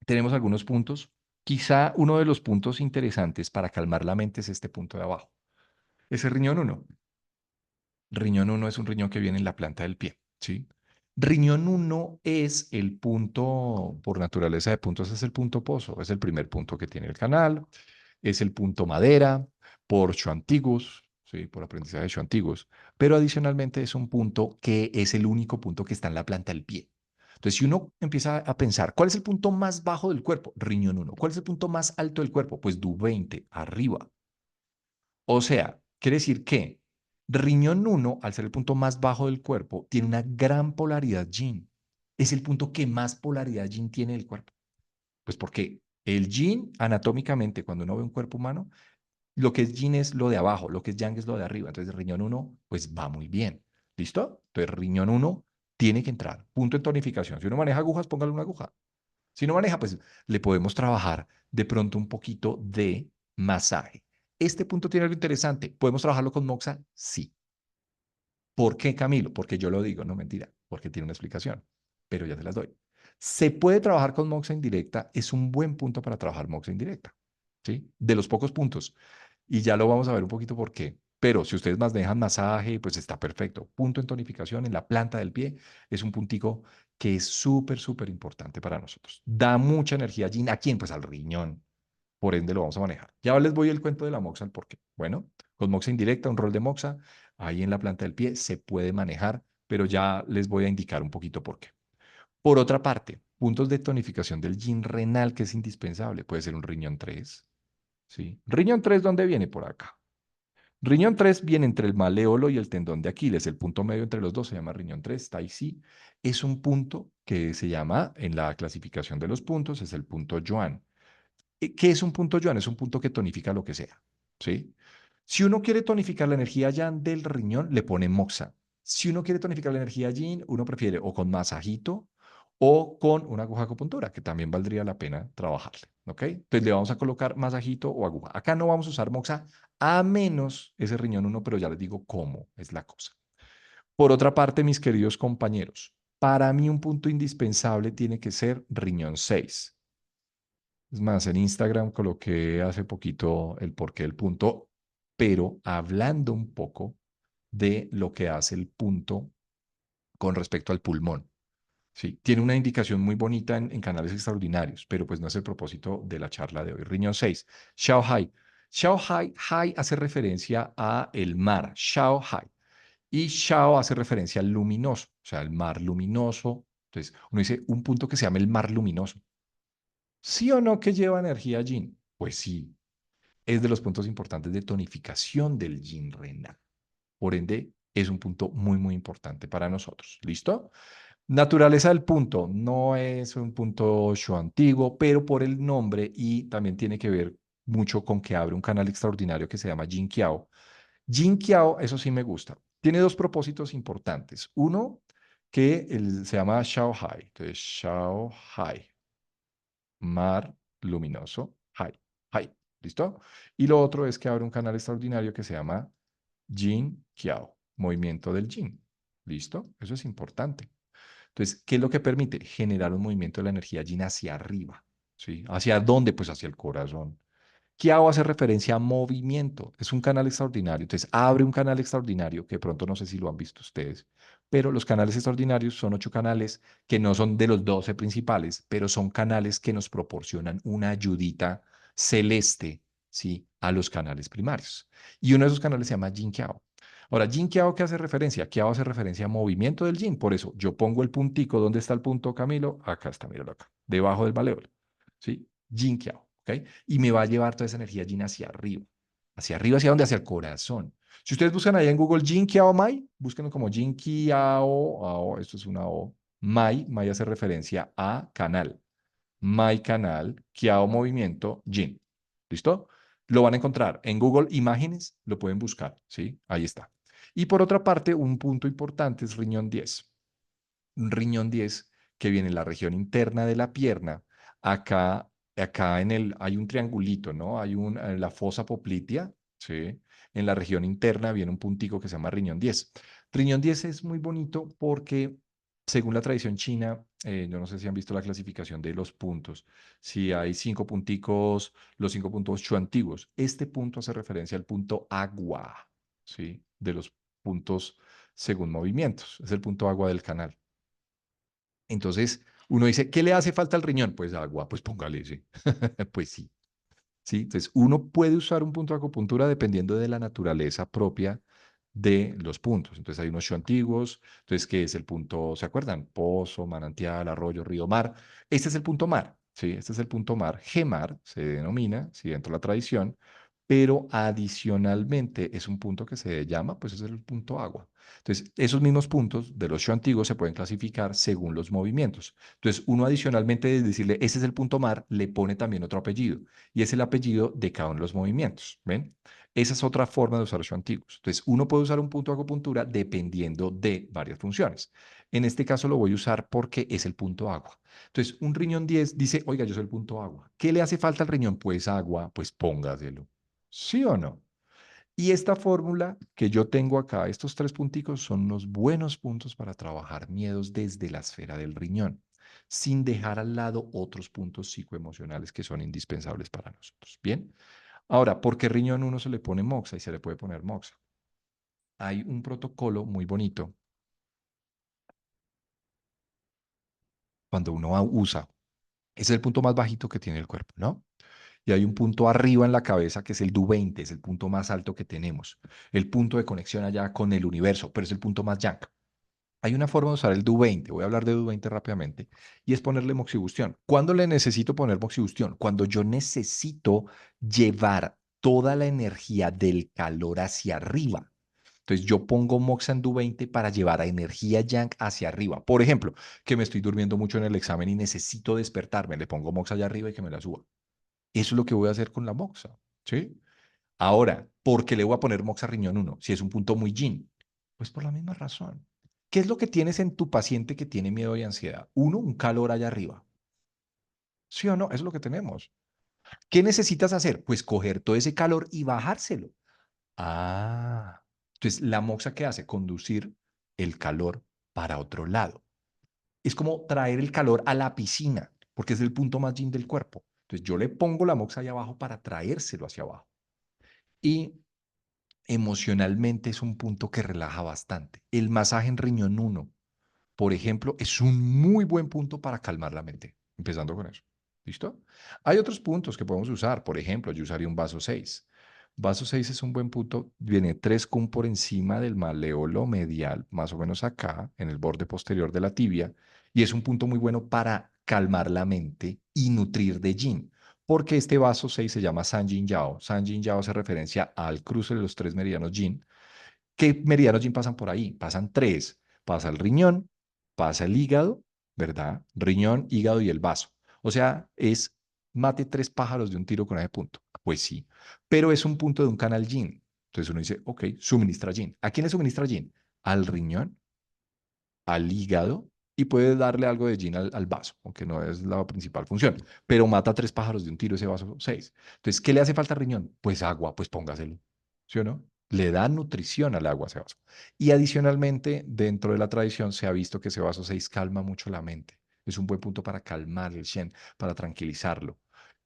Tenemos algunos puntos. Quizá uno de los puntos interesantes para calmar la mente es este punto de abajo. Ese riñón 1. Riñón 1 es un riñón que viene en la planta del pie, ¿sí? Riñón 1 es el punto, por naturaleza de puntos, es el punto pozo, es el primer punto que tiene el canal, es el punto madera, por antiguos, ¿sí? Por aprendizaje de antiguos, pero adicionalmente es un punto que es el único punto que está en la planta del pie. Entonces, si uno empieza a pensar, ¿cuál es el punto más bajo del cuerpo? Riñón 1. ¿Cuál es el punto más alto del cuerpo? Pues DU20, arriba. O sea, quiere decir que riñón 1, al ser el punto más bajo del cuerpo, tiene una gran polaridad yin. Es el punto que más polaridad yin tiene del cuerpo. Pues porque el yin, anatómicamente, cuando uno ve un cuerpo humano, lo que es yin es lo de abajo, lo que es yang es lo de arriba. Entonces, riñón 1, pues va muy bien. ¿Listo? Entonces, riñón 1 tiene que entrar. Punto en tonificación. Si uno maneja agujas, póngale una aguja. Si no maneja, pues le podemos trabajar de pronto un poquito de masaje. Este punto tiene algo interesante. ¿Podemos trabajarlo con Moxa? Sí. ¿Por qué, Camilo? Porque yo lo digo, no mentira, porque tiene una explicación, pero ya te las doy. Se puede trabajar con Moxa indirecta, es un buen punto para trabajar Moxa indirecta, ¿sí? De los pocos puntos. Y ya lo vamos a ver un poquito por qué. Pero si ustedes más dejan masaje, pues está perfecto. Punto en tonificación en la planta del pie es un puntico que es súper, súper importante para nosotros. Da mucha energía allí. ¿A quién? Pues al riñón. Por ende lo vamos a manejar. Ya les voy el cuento de la moxa, el por qué. Bueno, con moxa indirecta, un rol de moxa, ahí en la planta del pie se puede manejar, pero ya les voy a indicar un poquito por qué. Por otra parte, puntos de tonificación del yin renal que es indispensable. Puede ser un riñón 3, ¿sí? Riñón 3, ¿dónde viene? Por acá. Riñón 3 viene entre el maleolo y el tendón de Aquiles. El punto medio entre los dos se llama riñón 3, Tai Si. Es un punto que se llama, en la clasificación de los puntos, es el punto Yuan. ¿Qué es un punto Yuan? Es un punto que tonifica lo que sea, ¿sí? Si uno quiere tonificar la energía Yang del riñón, le pone Moxa. Si uno quiere tonificar la energía Yin, uno prefiere o con masajito o con una aguja acupuntura, que también valdría la pena trabajarle, ¿ok? Entonces le vamos a colocar masajito o aguja. Acá no vamos a usar Moxa a menos ese riñón 1, pero ya les digo cómo es la cosa. Por otra parte, mis queridos compañeros, para mí un punto indispensable tiene que ser riñón 6. Es más, en Instagram coloqué hace poquito el porqué del punto, pero hablando un poco de lo que hace el punto con respecto al pulmón. Sí, tiene una indicación muy bonita en canales extraordinarios, pero pues no es el propósito de la charla de hoy. Riñón 6, Shao Hai. Shao Hai, Hai hace referencia a el mar, Shao Hai. Y Shao hace referencia al luminoso, o sea, el mar luminoso. Entonces, uno dice un punto que se llama el mar luminoso. ¿Sí o no que lleva energía yin? Pues sí, es de los puntos importantes de tonificación del yin renal. Por ende, es un punto muy, muy importante para nosotros. ¿Listo? Naturaleza del punto. No es un punto Shu antiguo, pero por el nombre y también tiene que ver mucho con que abre un canal extraordinario que se llama Jin Qiao. Jin Qiao, eso sí me gusta. Tiene dos propósitos importantes. Uno, que se llama Shao Hai. Entonces, Shao Hai, mar luminoso, Hai, Hai. ¿Listo? Y lo otro es que abre un canal extraordinario que se llama Yin, Qiao, movimiento del Yin. ¿Listo? Eso es importante. Entonces, ¿qué es lo que permite? Generar un movimiento de la energía Yin hacia arriba. ¿Sí? ¿Hacia dónde? Pues hacia el corazón. Kiao hace referencia a movimiento. Es un canal extraordinario. Entonces, abre un canal extraordinario que de pronto no sé si lo han visto ustedes, pero los canales extraordinarios son 8 canales que no son de los 12 principales, pero son canales que nos proporcionan una ayudita celeste, ¿sí? A los canales primarios. Y uno de esos canales se llama Yin Kiao. Ahora, Yin Kiao, ¿qué hace referencia? Kiao hace referencia a movimiento del Yin. Por eso, yo pongo el puntico. ¿Dónde está el punto, Camilo? Acá está, míralo acá, debajo del valedor. ¿Sí? Yin Kiao. ¿Ok? Y me va a llevar toda esa energía Yin hacia arriba. ¿Hacia arriba? ¿Hacia dónde? Hacia el corazón. Si ustedes buscan ahí en Google Yin Kiao Mai, búsquenlo como Yin Kiao, esto es una O, Mai, Mai hace referencia a canal. Mai canal, Kiao movimiento, Yin. ¿Listo? Lo van a encontrar en Google Imágenes, lo pueden buscar, ¿sí? Ahí está. Y por otra parte, un punto importante es riñón 10. Un riñón 10 que viene en la región interna de la pierna. Acá hay un triangulito, ¿no? En la fosa poplitea, ¿sí? En la región interna viene un puntico que se llama riñón 10. Riñón 10 es muy bonito porque, según la tradición china, yo no sé si han visto la clasificación de los puntos. Si hay 5 punticos, los 5 puntos chuantiguos. Este punto hace referencia al punto agua, ¿sí? De los puntos según movimientos. Es el punto agua del canal. Entonces, uno dice, ¿qué le hace falta al riñón? Pues agua, pues póngale ese. Pues sí, ¿sí? Entonces, uno puede usar un punto de acupuntura dependiendo de la naturaleza propia de los puntos. Entonces, hay unos antiguos, entonces, ¿qué es el punto? ¿Se acuerdan? Pozo, manantial, arroyo, río, mar. Este es el punto mar, ¿sí? Este es el punto mar. Gemar se denomina, ¿sí? Dentro de la tradición, pero adicionalmente es un punto que se llama, pues es el punto agua. Entonces, esos mismos puntos de los Shu antiguos se pueden clasificar según los movimientos. Entonces, uno adicionalmente de decirle, ese es el punto mar, le pone también otro apellido, y es el apellido de cada uno de los movimientos, ¿ven? Esa es otra forma de usar los Shu antiguos. Entonces, uno puede usar un punto de acupuntura dependiendo de varias funciones. En este caso lo voy a usar porque es el punto agua. Entonces, un riñón 10 dice, oiga, yo soy el punto agua. ¿Qué le hace falta al riñón? Pues agua, pues póngaselo. ¿Sí o no? Y esta fórmula que yo tengo acá, estos 3 punticos, son unos buenos puntos para trabajar miedos desde la esfera del riñón, sin dejar al lado otros puntos psicoemocionales que son indispensables para nosotros. Bien, ahora, ¿por qué riñón uno se le pone moxa y se le puede poner moxa? Hay un protocolo muy bonito cuando uno usa, ese es el punto más bajito que tiene el cuerpo, ¿no? Y hay un punto arriba en la cabeza que es el Du20, es el punto más alto que tenemos, el punto de conexión allá con el universo, pero es el punto más yang. Hay una forma de usar el Du20, voy a hablar de Du20 rápidamente, y es ponerle moxibustión. ¿Cuándo le necesito poner moxibustión? Cuando yo necesito llevar toda la energía del calor hacia arriba. Entonces yo pongo moxa en Du20 para llevar a energía yang hacia arriba. Por ejemplo, que me estoy durmiendo mucho en el examen y necesito despertarme, le pongo moxa allá arriba y que me la suba. Eso es lo que voy a hacer con la moxa, ¿sí? Ahora, ¿por qué le voy a poner moxa riñón 1 si es un punto muy yin? Pues por la misma razón. ¿Qué es lo que tienes en tu paciente que tiene miedo y ansiedad? Uno, un calor allá arriba. ¿Sí o no? Eso es lo que tenemos. ¿Qué necesitas hacer? Pues coger todo ese calor y bajárselo. Ah, entonces la moxa, ¿qué hace? Conducir el calor para otro lado. Es como traer el calor a la piscina, porque es el punto más yin del cuerpo. Entonces yo le pongo la moxa ahí abajo para traérselo hacia abajo. Y emocionalmente es un punto que relaja bastante. El masaje en riñón 1, por ejemplo, es un muy buen punto para calmar la mente, empezando con eso. ¿Listo? Hay otros puntos que podemos usar. Por ejemplo, yo usaría un vaso 6. Vaso 6 es un buen punto. Viene 3 cum por encima del maleolo medial, más o menos acá, en el borde posterior de la tibia. Y es un punto muy bueno para calmar la mente y nutrir de yin. Porque este vaso 6 se llama San Yin Yao. San Yin Yao hace referencia al cruce de los 3 meridianos yin. ¿Qué meridianos yin pasan por ahí? Pasan 3. Pasa el riñón, pasa el hígado, ¿verdad? Riñón, hígado y el vaso. O sea, es mate 3 pájaros de un tiro con ese punto. Pues sí, pero es un punto de un canal yin. Entonces uno dice, ok, suministra yin. ¿A quién le suministra yin? Al riñón, al hígado y puede darle algo de yin al vaso, aunque no es la principal función. Pero mata 3 pájaros de un tiro ese vaso 6. Entonces, ¿qué le hace falta al riñón? Pues agua, pues póngaselo. ¿Sí o no? le da nutrición al agua ese vaso. Y adicionalmente, dentro de la tradición se ha visto que ese vaso 6 calma mucho la mente. Es un buen punto para calmar el Shen, para tranquilizarlo.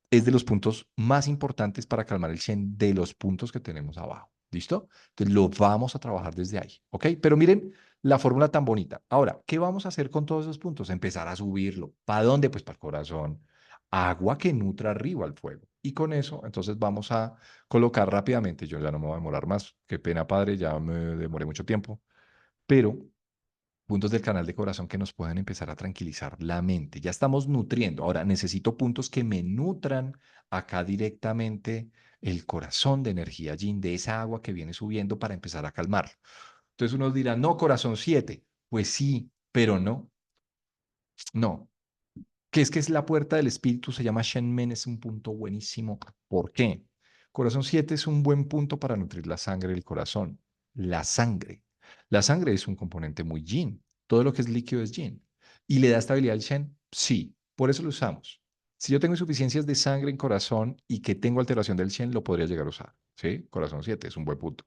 Es de los puntos más importantes para calmar el Shen de los puntos que tenemos abajo. ¿Listo? Entonces lo vamos a trabajar desde ahí. ¿Ok? Pero miren la fórmula tan bonita. Ahora, ¿qué vamos a hacer con todos esos puntos? Empezar a subirlo. ¿Para dónde? Pues para el corazón. Agua que nutra arriba al fuego. Y con eso, entonces vamos a colocar rápidamente. Yo ya no me voy a demorar más. Qué pena, padre, ya me demoré mucho tiempo. Pero puntos del canal de corazón que nos puedan empezar a tranquilizar la mente. Ya estamos nutriendo. Ahora necesito puntos que me nutran acá directamente el corazón de energía yin, de esa agua que viene subiendo para empezar a calmarlo. Entonces unos dirán, no, corazón 7. Pues sí, pero no, no. Que es la puerta del espíritu, se llama Shenmen, es un punto buenísimo. ¿Por qué? Corazón 7 es un buen punto para nutrir la sangre del corazón. La sangre. La sangre es un componente muy yin. Todo lo que es líquido es yin. ¿Y le da estabilidad al Shen? Sí, por eso lo usamos. Si yo tengo insuficiencias de sangre en corazón y que tengo alteración del Shen, lo podría llegar a usar. ¿Sí? Corazón 7 es un buen punto.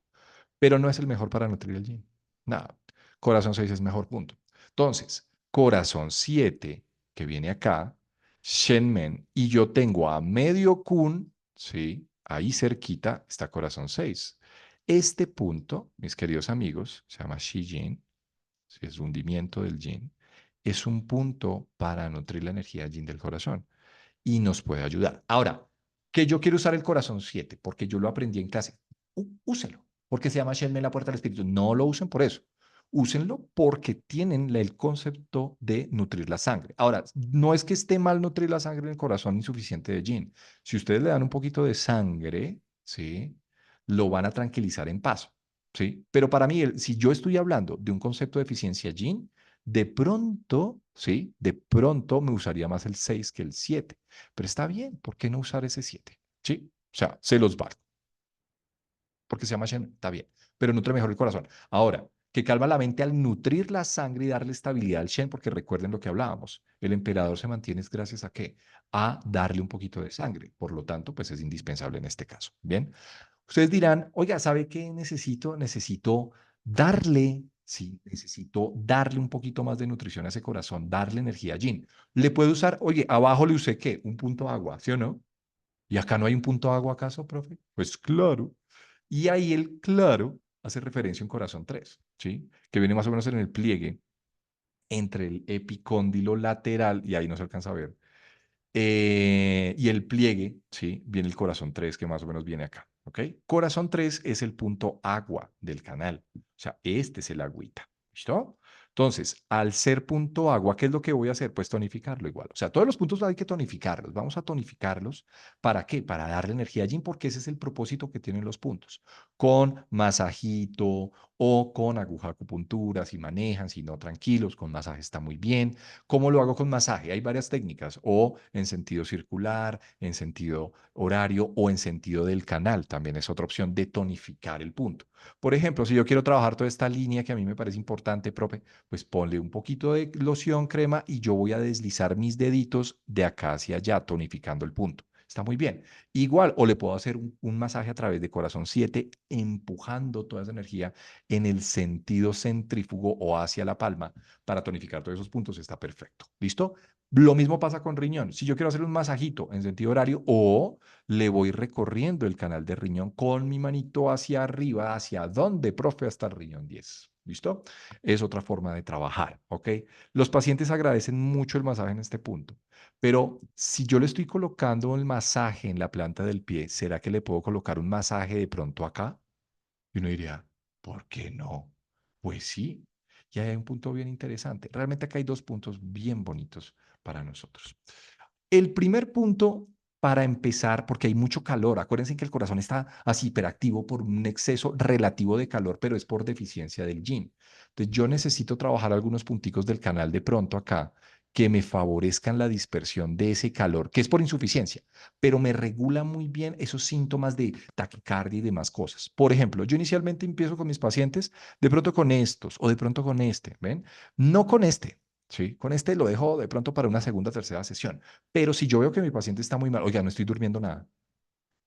Pero no es el mejor para nutrir el yin. Nada. Corazón 6 es mejor punto. Entonces, corazón 7 que viene acá, Shenmen, y yo tengo a medio kun, ¿sí? Ahí cerquita está corazón 6. Este punto, mis queridos amigos, se llama Shi-Jin, ¿sí? Es hundimiento del yin, es un punto para nutrir la energía yin del corazón y nos puede ayudar. Ahora, que yo quiero usar el corazón 7 porque yo lo aprendí en clase, úselo, porque se llama Shenmen la puerta del espíritu. No lo usen por eso. Úsenlo porque tienen el concepto de nutrir la sangre. Ahora, no es que esté mal nutrir la sangre en el corazón insuficiente de yin. Si ustedes le dan un poquito de sangre, ¿sí? Lo van a tranquilizar en paso, ¿sí? Pero para mí, si yo estoy hablando de un concepto de eficiencia yin, de pronto, ¿sí? De pronto me usaría más el 6 que el 7. Pero está bien, ¿por qué no usar ese 7? ¿Sí? O sea, se los valgo porque se llama Shen, está bien, pero nutre mejor el corazón. Ahora, que calma la mente al nutrir la sangre y darle estabilidad al Shen, porque recuerden lo que hablábamos, el emperador se mantiene gracias a qué? A darle un poquito de sangre. Por lo tanto, pues es indispensable en este caso. Bien, ustedes dirán, oiga, ¿sabe qué necesito? Necesito darle, sí, necesito darle un poquito más de nutrición a ese corazón, darle energía a Yin. Le puedo usar, oye, abajo le usé qué? Un punto agua, ¿sí o no? ¿Y acá no hay un punto agua acaso, profe? Pues claro. Y ahí el claro hace referencia a un corazón 3, ¿sí? Que viene más o menos en el pliegue entre el epicóndilo lateral, y ahí no se alcanza a ver, y el pliegue, ¿sí? Viene el corazón 3 que más o menos viene acá, ¿ok? Corazón 3 es el punto agua del canal, o sea, este es el agüita, ¿listo? Entonces, al ser punto agua, ¿qué es lo que voy a hacer? Pues tonificarlo igual. O sea, todos los puntos hay que tonificarlos. Vamos a tonificarlos. ¿Para qué? Para darle energía a Yin, porque ese es el propósito que tienen los puntos. Con masajito o con aguja acupuntura, si manejan, si no, tranquilos, con masaje está muy bien. ¿Cómo lo hago con masaje? Hay varias técnicas, o en sentido circular, en sentido horario o en sentido del canal. También es otra opción de tonificar el punto. Por ejemplo, si yo quiero trabajar toda esta línea que a mí me parece importante, profe, pues ponle un poquito de loción, crema y yo voy a deslizar mis deditos de acá hacia allá, tonificando el punto. Está muy bien. Igual, o le puedo hacer un masaje a través de corazón 7, empujando toda esa energía en el sentido centrífugo o hacia la palma para tonificar todos esos puntos. Está perfecto. ¿Listo? Lo mismo pasa con riñón. Si yo quiero hacer un masajito en sentido horario o le voy recorriendo el canal de riñón con mi manito hacia arriba, ¿hacia dónde, profe? Hasta el riñón 10. ¿Listo? Es otra forma de trabajar, ¿ok? Los pacientes agradecen mucho el masaje en este punto, pero si yo le estoy colocando el masaje en la planta del pie, ¿será que le puedo colocar un masaje de pronto acá? Y uno diría, ¿por qué no? Pues sí. Y ahí hay un punto bien interesante. Realmente acá hay dos puntos bien bonitos para nosotros. El primer punto para empezar, porque hay mucho calor, acuérdense que el corazón está así hiperactivo por un exceso relativo de calor, pero es por deficiencia del yin. Entonces yo necesito trabajar algunos punticos del canal de pronto acá que me favorezcan la dispersión de ese calor, que es por insuficiencia, pero me regula muy bien esos síntomas de taquicardia y demás cosas. Por ejemplo, yo inicialmente empiezo con mis pacientes de pronto con estos o de pronto con este, ¿ven? No con este, ¿sí? Con este lo dejo de pronto para una segunda, tercera sesión. Pero si yo veo que mi paciente está muy mal, oiga, no estoy durmiendo nada,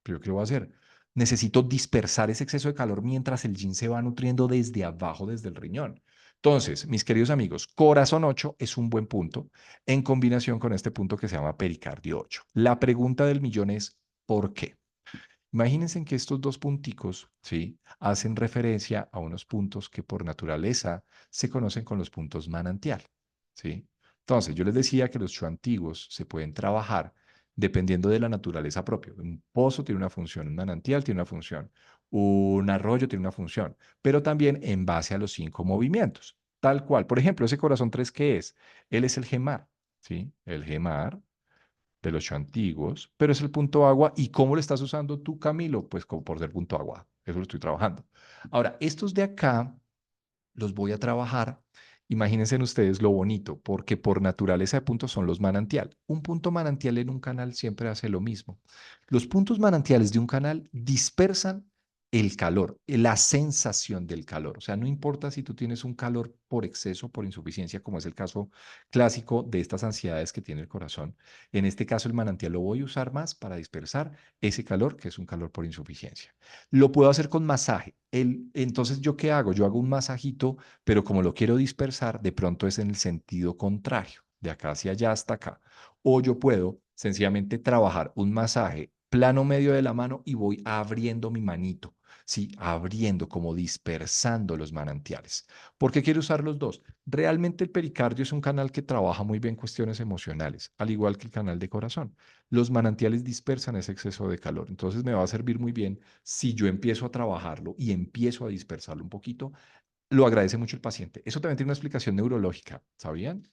pero ¿qué voy a hacer? necesito dispersar ese exceso de calor mientras el yin se va nutriendo desde abajo, desde el riñón. Entonces, mis queridos amigos, corazón 8 es un buen punto en combinación con este punto que se llama pericardio 8. La pregunta del millón es, ¿por qué? Imagínense que estos dos punticos, ¿sí?, hacen referencia a unos puntos que por naturaleza se conocen con los puntos manantial, ¿sí? Entonces, yo les decía que los chu antiguos se pueden trabajar dependiendo de la naturaleza propia. Un pozo tiene una función, un manantial tiene una función, un arroyo tiene una función, pero también en base a los 5 movimientos, tal cual. Por ejemplo, ese corazón 3, ¿qué es? Él es el gemar, ¿sí? El gemar de los antiguos, pero es el punto agua. ¿Y cómo lo estás usando tú, Camilo? Pues como por ser punto agua. Eso lo estoy trabajando. Ahora, estos de acá los voy a trabajar. Imagínense ustedes lo bonito, porque por naturaleza de puntos son los manantial. Un punto manantial en un canal siempre hace lo mismo. Los puntos manantiales de un canal dispersan el calor, la sensación del calor. O sea, no importa si tú tienes un calor por exceso, por insuficiencia, como es el caso clásico de estas ansiedades que tiene el corazón. En este caso, el manantial lo voy a usar más para dispersar ese calor, que es un calor por insuficiencia. Lo puedo hacer con masaje. Entonces, ¿yo qué hago? Yo hago un masajito, pero como lo quiero dispersar, de pronto es en el sentido contrario, de acá hacia allá hasta acá. O yo puedo sencillamente trabajar un masaje plano medio de la mano y voy abriendo mi manito, ¿sí? Abriendo, como dispersando los manantiales. ¿Por qué quiero usar los dos? Realmente el pericardio es un canal que trabaja muy bien cuestiones emocionales, al igual que el canal de corazón. Los manantiales dispersan ese exceso de calor, entonces me va a servir muy bien si yo empiezo a trabajarlo y empiezo a dispersarlo un poquito. Lo agradece mucho el paciente. Eso también tiene una explicación neurológica, ¿sabían?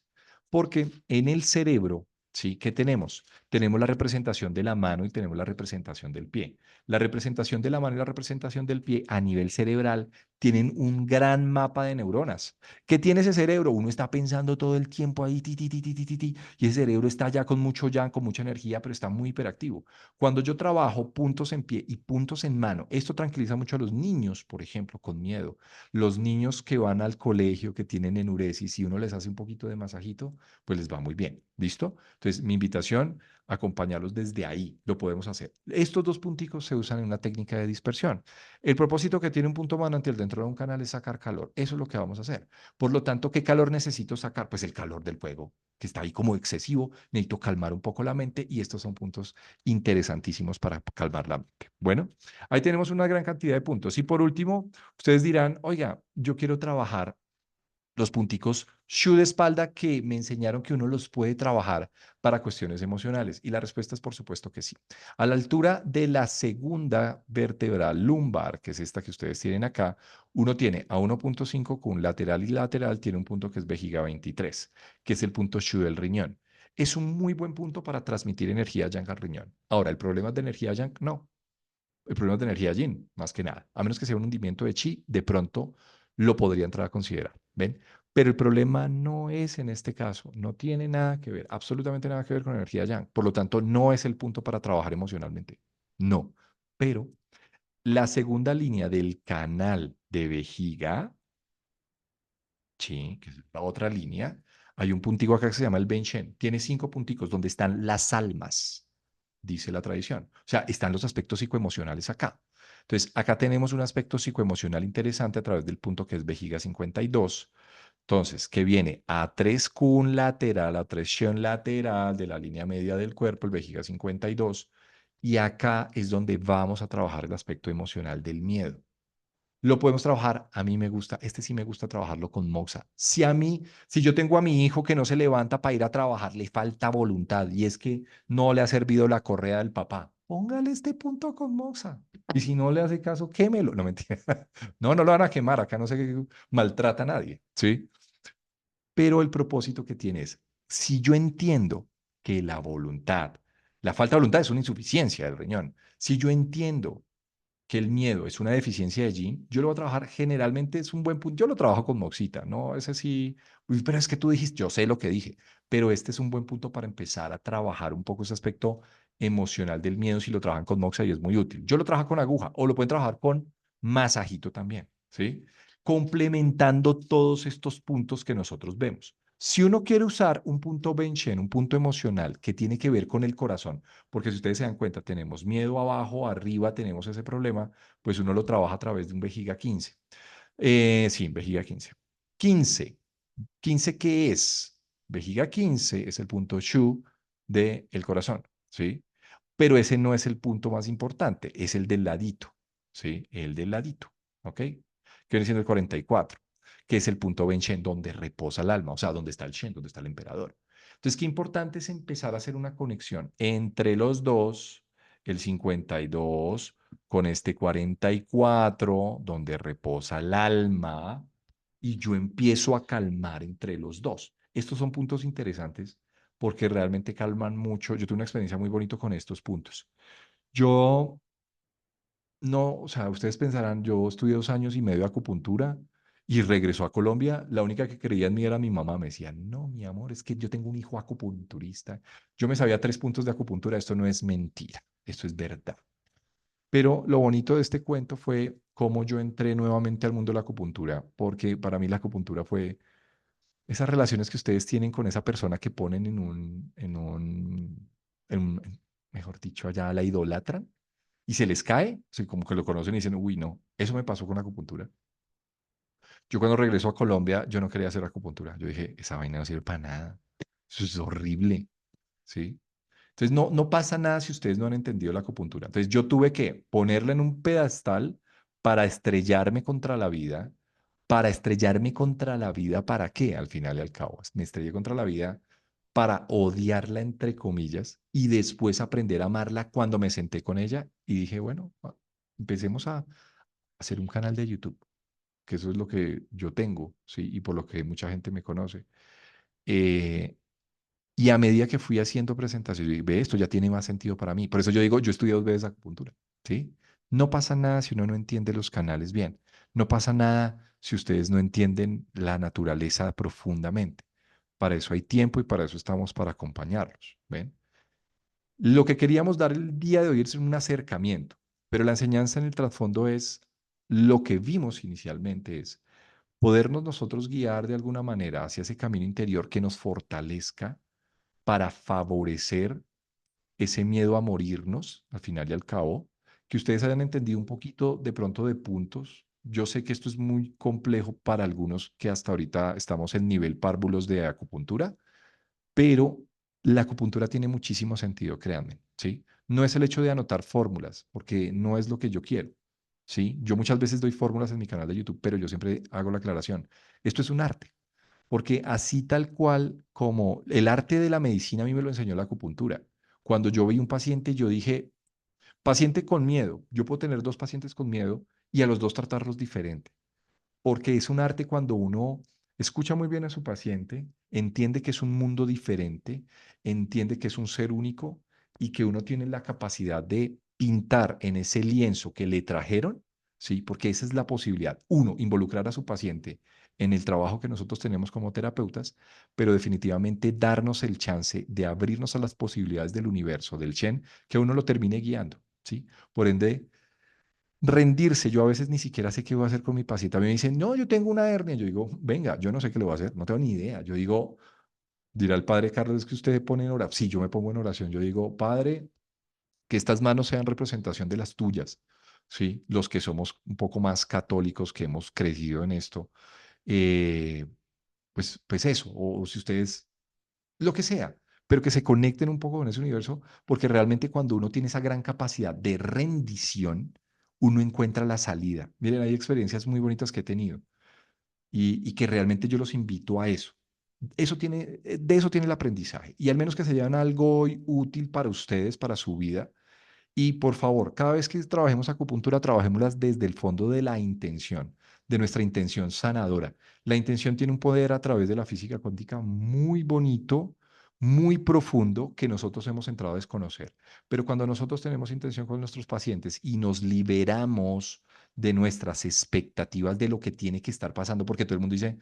Porque en el cerebro, ¿sí? ¿Qué tenemos? Tenemos la representación de la mano y tenemos la representación del pie. La representación de la mano y la representación del pie a nivel cerebral tienen un gran mapa de neuronas. ¿Qué tiene ese cerebro? Uno está pensando todo el tiempo ahí, ti, ti, ti, ti, ti, ti, ti, y ese cerebro está ya con mucho yang, con mucha energía, pero está muy hiperactivo. Cuando yo trabajo puntos en pie y puntos en mano, esto tranquiliza mucho a los niños, por ejemplo, con miedo. Los niños que van al colegio, que tienen enuresis, si uno les hace un poquito de masajito, pues les va muy bien. ¿Listo? Entonces, mi invitación, acompañarlos desde ahí, lo podemos hacer. Estos dos punticos se usan en una técnica de dispersión. El propósito que tiene un punto manantial dentro de un canal es sacar calor. Eso es lo que vamos a hacer. Por lo tanto, ¿qué calor necesito sacar? Pues el calor del fuego, que está ahí como excesivo. Necesito calmar un poco la mente y estos son puntos interesantísimos para calmar la mente. Bueno, ahí tenemos una gran cantidad de puntos. Y por último, ustedes dirán, oiga, yo quiero trabajar los punticos shu de espalda que me enseñaron que uno los puede trabajar para cuestiones emocionales. Y la respuesta es por supuesto que sí. A la altura de la segunda vértebra lumbar, que es esta que ustedes tienen acá, uno tiene a 1.5 con lateral y lateral, tiene un punto que es vejiga 23, que es el punto shu del riñón. Es un muy buen punto para transmitir energía yang al riñón. Ahora, ¿el problema es de energía yang? No. El problema es de energía yin, más que nada. A menos que sea un hundimiento de chi, de pronto lo podría entrar a considerar. ¿Ven? Pero el problema no es en este caso, no tiene nada que ver, absolutamente nada que ver con energía yang. Por lo tanto, no es el punto para trabajar emocionalmente. No. Pero la segunda línea del canal de vejiga, sí, que es la otra línea, hay un puntico acá que se llama el Shen. Tiene 5 punticos donde están las almas, dice la tradición. O sea, están los aspectos psicoemocionales acá. Entonces, acá tenemos un aspecto psicoemocional interesante a través del punto que es vejiga 52. Entonces, que viene a 3 kun lateral, a 3 shen lateral de la línea media del cuerpo, el vejiga 52. Y acá es donde vamos a trabajar el aspecto emocional del miedo. Lo podemos trabajar, a mí me gusta, este sí me gusta trabajarlo con Moxa. Si yo tengo a mi hijo que no se levanta para ir a trabajar, le falta voluntad y es que no le ha servido la correa del papá, póngale este punto con Moxa. Y si no le hace caso, quémelo. No, mentira. No, no lo van a quemar, acá no se maltrata a nadie, ¿sí? Pero el propósito que tiene es, si yo entiendo que la falta de voluntad es una insuficiencia del riñón, si yo entiendo que el miedo es una deficiencia de yin, yo lo voy a trabajar generalmente, es un buen punto, yo lo trabajo con moxita, ¿no? Ese sí, uy, pero es que tú dijiste, yo sé lo que dije, pero este es un buen punto para empezar a trabajar un poco ese aspecto emocional del miedo si lo trabajan con moxa y es muy útil. Yo lo trabajo con aguja o lo pueden trabajar con masajito también, ¿sí? Complementando todos estos puntos que nosotros vemos. Si uno quiere usar un punto Benchen, un punto emocional que tiene que ver con el corazón, porque si ustedes se dan cuenta, tenemos miedo abajo, arriba tenemos ese problema, pues uno lo trabaja a través de un vejiga 15. Sí, vejiga 15. 15. 15, ¿qué es? Vejiga 15 es el punto Shu del corazón, ¿sí? Pero ese no es el punto más importante, es el del ladito, ¿sí? El del ladito, ¿ok? Que viene siendo el 44, que es el punto Shen donde reposa el alma, o sea, donde está el Shen, donde está el emperador. Entonces, qué importante es empezar a hacer una conexión entre los dos, el 52 con este 44, donde reposa el alma, y yo empiezo a calmar entre los dos. Estos son puntos interesantes porque realmente calman mucho. Yo tuve una experiencia muy bonita con estos puntos. Yo no, o sea, ustedes pensarán, yo estudié 2 años y medio de acupuntura y regresó a Colombia. La única que creía en mí era mi mamá. Me decía, no, mi amor, es que yo tengo un hijo acupunturista. Yo me sabía 3 puntos de acupuntura. Esto no es mentira, esto es verdad. Pero lo bonito de este cuento fue cómo yo entré nuevamente al mundo de la acupuntura, porque para mí la acupuntura fue esas relaciones que ustedes tienen con esa persona que ponen mejor dicho, allá la idolatran y se les cae, o sea, como que lo conocen y dicen, uy, no, eso me pasó con la acupuntura. Yo cuando regreso a Colombia, yo no quería hacer acupuntura. Yo dije, esa vaina no sirve para nada. Eso es horrible, ¿sí? Entonces, no pasa nada si ustedes no han entendido la acupuntura. Entonces, yo tuve que ponerla en un pedestal para estrellarme contra la vida. ¿Para estrellarme contra la vida? ¿Para qué? Al final y al cabo, me estrellé contra la vida para odiarla, entre comillas, y después aprender a amarla cuando me senté con ella y dije, bueno, empecemos a hacer un canal de YouTube, que eso es lo que yo tengo, ¿sí? Y por lo que mucha gente me conoce. Eh, y a medida que fui haciendo presentaciones, yo dije, ve, esto ya tiene más sentido para mí. Por eso yo digo, yo estudié 2 veces acupuntura, ¿sí? No pasa nada si uno no entiende los canales bien. No pasa nada si ustedes no entienden la naturaleza profundamente. Para eso hay tiempo y para eso estamos para acompañarlos, ¿ven? Lo que queríamos dar el día de hoy es un acercamiento, pero la enseñanza en el trasfondo es lo que vimos inicialmente es podernos nosotros guiar de alguna manera hacia ese camino interior que nos fortalezca para favorecer ese miedo a morirnos, al final y al cabo, que ustedes hayan entendido un poquito de pronto de puntos. Yo sé que esto es muy complejo para algunos que hasta ahorita estamos en nivel párvulos de acupuntura, pero la acupuntura tiene muchísimo sentido, créanme, ¿sí? No es el hecho de anotar fórmulas, porque no es lo que yo quiero, ¿sí? Yo muchas veces doy fórmulas en mi canal de YouTube, pero yo siempre hago la aclaración. Esto es un arte, porque así tal cual como el arte de la medicina a mí me lo enseñó la acupuntura. Cuando yo vi un paciente, yo dije, paciente con miedo, yo puedo tener 2 pacientes con miedo y a los dos tratarlos diferente porque es un arte cuando uno escucha muy bien a su paciente, entiende que es un mundo diferente, entiende que es un ser único y que uno tiene la capacidad de pintar en ese lienzo que le trajeron, ¿sí? Porque esa es la posibilidad. Uno, involucrar a su paciente en el trabajo que nosotros tenemos como terapeutas, pero definitivamente darnos el chance de abrirnos a las posibilidades del universo, del Shen, que uno lo termine guiando, ¿sí? Por ende, rendirse. Yo a veces ni siquiera sé qué voy a hacer con mi paciente. A mí me dicen, no, yo tengo una hernia. Yo digo, venga, yo no sé qué le voy a hacer, no tengo ni idea. Yo digo, dirá el padre Carlos, es que usted pone en oración. Sí, yo me pongo en oración. Yo digo, padre, que estas manos sean representación de las tuyas. Sí, los que somos un poco más católicos, que hemos crecido en esto, eh, pues eso, o si ustedes lo que sea, pero que se conecten un poco con ese universo, porque realmente cuando uno tiene esa gran capacidad de rendición, uno encuentra la salida. Miren, hay experiencias muy bonitas que he tenido y que realmente yo los invito a eso. Eso tiene, de eso tiene el aprendizaje y al menos que se lleven algo útil para ustedes, para su vida, y por favor, cada vez que trabajemos acupuntura, trabajémoslas desde el fondo de la intención, de nuestra intención sanadora. La intención tiene un poder a través de la física cuántica muy bonito, muy profundo, que nosotros hemos entrado a desconocer. Pero cuando nosotros tenemos intención con nuestros pacientes y nos liberamos de nuestras expectativas de lo que tiene que estar pasando, porque todo el mundo dice,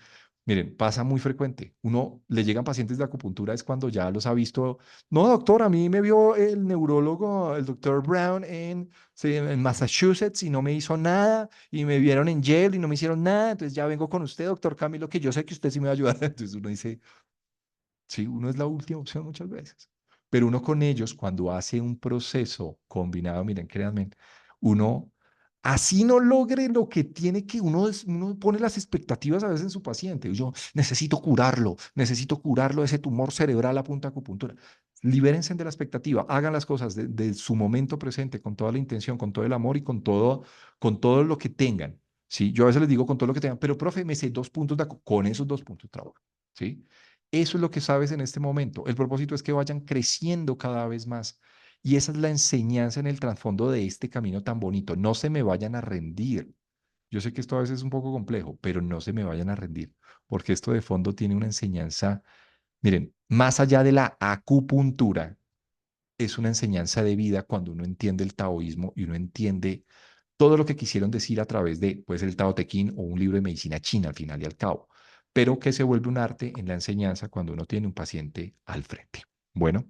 miren, pasa muy frecuente. Uno le llegan pacientes de acupuntura es cuando ya los ha visto no, doctor, a mí me vio el neurólogo, el doctor Brown, sí, en Massachusetts y no me hizo nada, y me vieron en Yale y no me hicieron nada, entonces ya vengo con usted, doctor Camilo, que yo sé que usted sí me va a ayudar. Entonces uno dice, ¿sí? Uno es la última opción muchas veces. Pero uno con ellos, cuando hace un proceso combinado, miren, créanme, uno así no logre lo que tiene que, uno pone las expectativas a veces en su paciente. Yo necesito curarlo de ese tumor cerebral a punta de acupuntura. Libérense de la expectativa, hagan las cosas de su momento presente, con toda la intención, con todo el amor y con todo lo que tengan. ¿Sí? Yo a veces les digo con todo lo que tengan, pero profe, me sé 2 puntos con esos 2 puntos trabajo. ¿Sí? Eso es lo que sabes en este momento. El propósito es que vayan creciendo cada vez más. Y esa es la enseñanza en el trasfondo de este camino tan bonito. No se me vayan a rendir. Yo sé que esto a veces es un poco complejo, pero no se me vayan a rendir, porque esto de fondo tiene una enseñanza, miren, más allá de la acupuntura, es una enseñanza de vida cuando uno entiende el taoísmo y uno entiende todo lo que quisieron decir a través de, puede ser el Tao Te Ching o un libro de medicina china al final y al cabo, pero que se vuelve un arte en la enseñanza cuando uno tiene un paciente al frente. Bueno,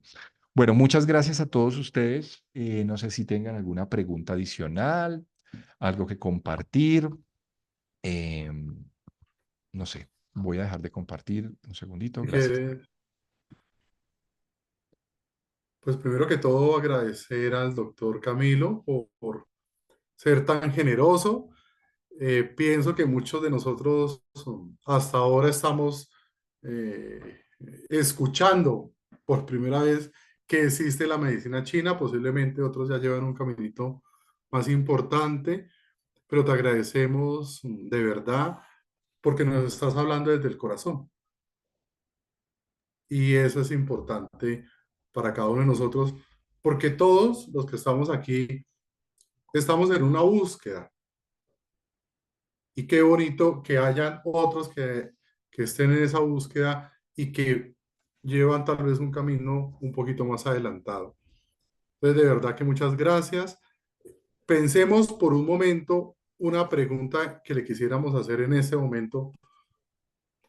muchas gracias a todos ustedes. No sé si tengan alguna pregunta adicional, algo que compartir. Em, no sé, voy a dejar de compartir un segundito. Si Gracias. quieres, pues primero que todo agradecer al doctor Camilo por ser tan generoso. Pienso que muchos de nosotros hasta ahora estamos eh, escuchando por primera vez que existe la medicina china, posiblemente otros ya llevan un caminito más importante, pero te agradecemos de verdad porque nos estás hablando desde el corazón y eso es importante para cada uno de nosotros porque todos los que estamos aquí estamos en una búsqueda. Y qué bonito que hayan otros que estén en esa búsqueda y que llevan tal vez un camino un poquito más adelantado. Entonces, de verdad que muchas gracias. Pensemos por un momento una pregunta que le quisiéramos hacer en este momento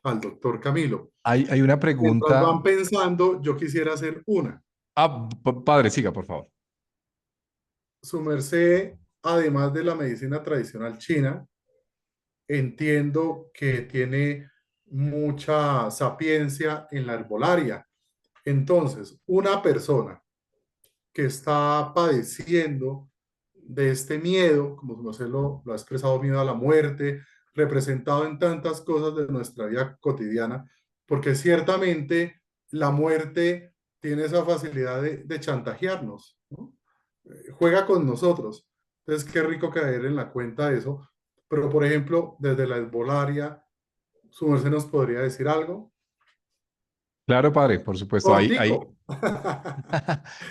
al doctor Camilo. Hay una Mientras pregunta. van pensando, yo quisiera hacer una. Padre, siga, por favor. Su merced, además de la medicina tradicional china, entiendo que tiene mucha sapiencia en la herbolaria. Entonces, una persona que está padeciendo de este miedo, como su merced lo ha expresado, miedo a la muerte, representado en tantas cosas de nuestra vida cotidiana, porque ciertamente la muerte tiene esa facilidad de chantajearnos, ¿no? Juega con nosotros. Entonces, qué rico caer en la cuenta de eso. Pero, por ejemplo, desde la herbolaria, su merced nos podría decir algo. Claro, padre, por supuesto. Cortico.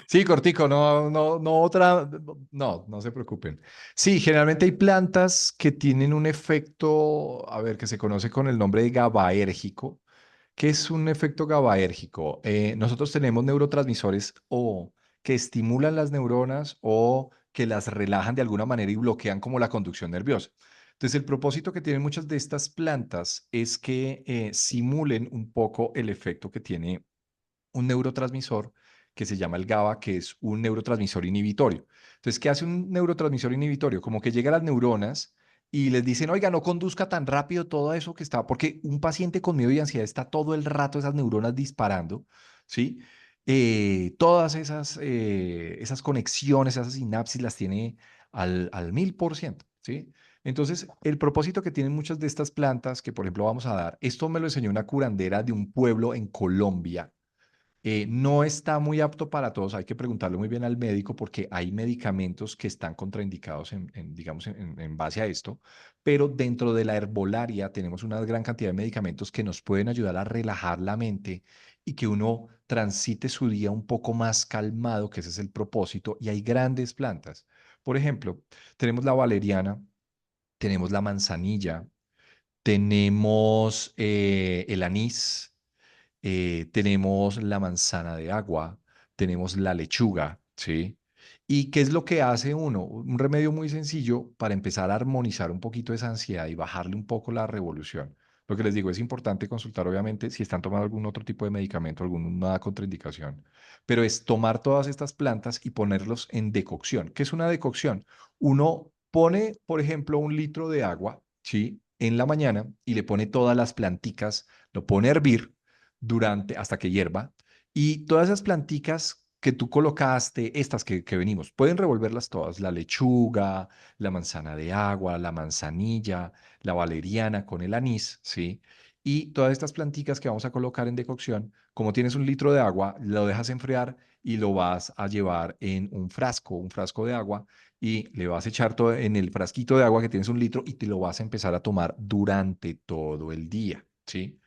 Sí, cortico, no otra, no se preocupen. Sí, generalmente hay plantas que tienen un efecto, a ver, que se conoce con el nombre de GABAérgico. ¿Qué es un efecto GABAérgico? Nosotros tenemos neurotransmisores o que estimulan las neuronas o que las relajan de alguna manera y bloquean como la conducción nerviosa. Entonces, el propósito que tienen muchas de estas plantas es que simulen un poco el efecto que tiene un neurotransmisor que se llama el GABA, que es un neurotransmisor inhibitorio. Entonces, ¿qué hace un neurotransmisor inhibitorio? Como que llega a las neuronas y les dicen, oiga, no conduzca tan rápido todo eso que está, porque un paciente con miedo y ansiedad está todo el rato esas neuronas disparando, ¿sí? Todas esas conexiones, esas sinapsis las tiene al 1000%, ¿sí? Entonces, el propósito que tienen muchas de estas plantas, que por ejemplo vamos a dar, esto me lo enseñó una curandera de un pueblo en Colombia. No está muy apto para todos, hay que preguntarle muy bien al médico porque hay medicamentos que están contraindicados digamos, en base a esto, pero dentro de la herbolaria tenemos una gran cantidad de medicamentos que nos pueden ayudar a relajar la mente y que uno transite su día un poco más calmado, que ese es el propósito, y hay grandes plantas. Por ejemplo, tenemos la valeriana, tenemos la manzanilla, tenemos el anís, tenemos la manzana de agua, tenemos la lechuga, ¿sí? ¿Y qué es lo que hace uno? Un remedio muy sencillo para empezar a armonizar un poquito esa ansiedad y bajarle un poco la revolución. Lo que les digo, es importante consultar, obviamente, si están tomando algún otro tipo de medicamento, alguna contraindicación, pero es tomar todas estas plantas y ponerlos en decocción. ¿Qué es una decocción? Uno pone, por ejemplo, 1 litro de agua, ¿sí? En la mañana y le pone todas las planticas, lo pone a hervir, hasta que hierva. Y todas esas planticas que tú colocaste, estas que venimos, pueden revolverlas todas, la lechuga, la manzana de agua, la manzanilla, la valeriana con el anís, ¿sí? Y todas estas planticas que vamos a colocar en decocción, como tienes 1 litro de agua, lo dejas enfriar y lo vas a llevar en un frasco de agua, y le vas a echar todo en el frasquito de agua que tienes 1 litro y te lo vas a empezar a tomar durante todo el día, ¿sí?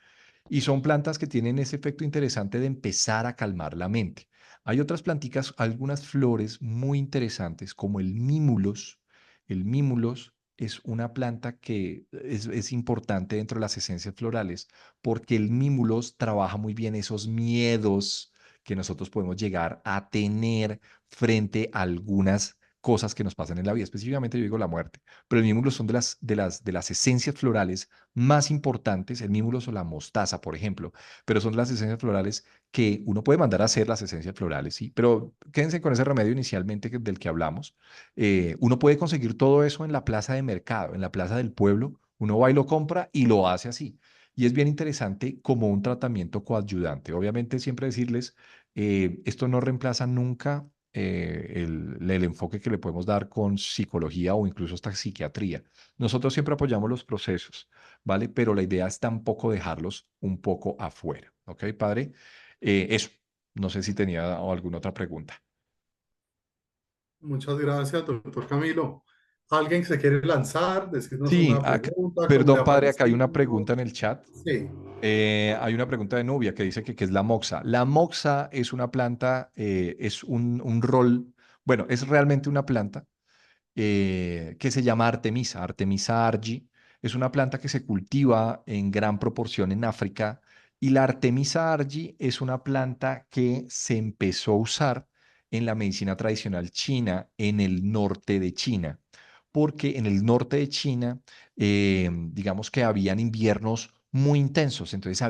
Y son plantas que tienen ese efecto interesante de empezar a calmar la mente. Hay otras planticas, algunas flores muy interesantes, como el mímulos. El mímulos es una planta que es importante dentro de las esencias florales, porque el mímulos trabaja muy bien esos miedos que nosotros podemos llegar a tener frente a algunas cosas que nos pasan en la vida. Específicamente yo digo la muerte, pero el mímulos son de las esencias florales más importantes, el mímulos o la mostaza, por ejemplo, pero son las esencias florales que uno puede mandar a hacer, las esencias florales, sí, pero quédense con ese remedio inicialmente del que hablamos. Uno puede conseguir todo eso en la plaza de mercado, en la plaza del pueblo, uno va y lo compra y lo hace así. Y es bien interesante como un tratamiento coadyuvante. Obviamente siempre decirles, esto no reemplaza nunca el enfoque que le podemos dar con psicología o incluso hasta psiquiatría. Nosotros siempre apoyamos los procesos, ¿vale? Pero la idea es tampoco dejarlos un poco afuera, ¿ok, padre? Eso, no sé si tenía alguna otra pregunta. Muchas gracias, doctor Camilo. ¿Alguien se quiere lanzar, decirnos Sí, una pregunta, cómo le perdón, ha padre, acá hay una parecido? pregunta en el chat. Sí, Hay una pregunta de Nubia que dice que qué es la moxa. La moxa es una planta, es un rol, bueno, es realmente una planta que se llama Artemisa, Artemisa argi. Es una planta que se cultiva en gran proporción en África, y la Artemisa argi es una planta que se empezó a usar en la medicina tradicional china en el norte de China, porque en el norte de China, digamos que habían inviernos muy intensos, entonces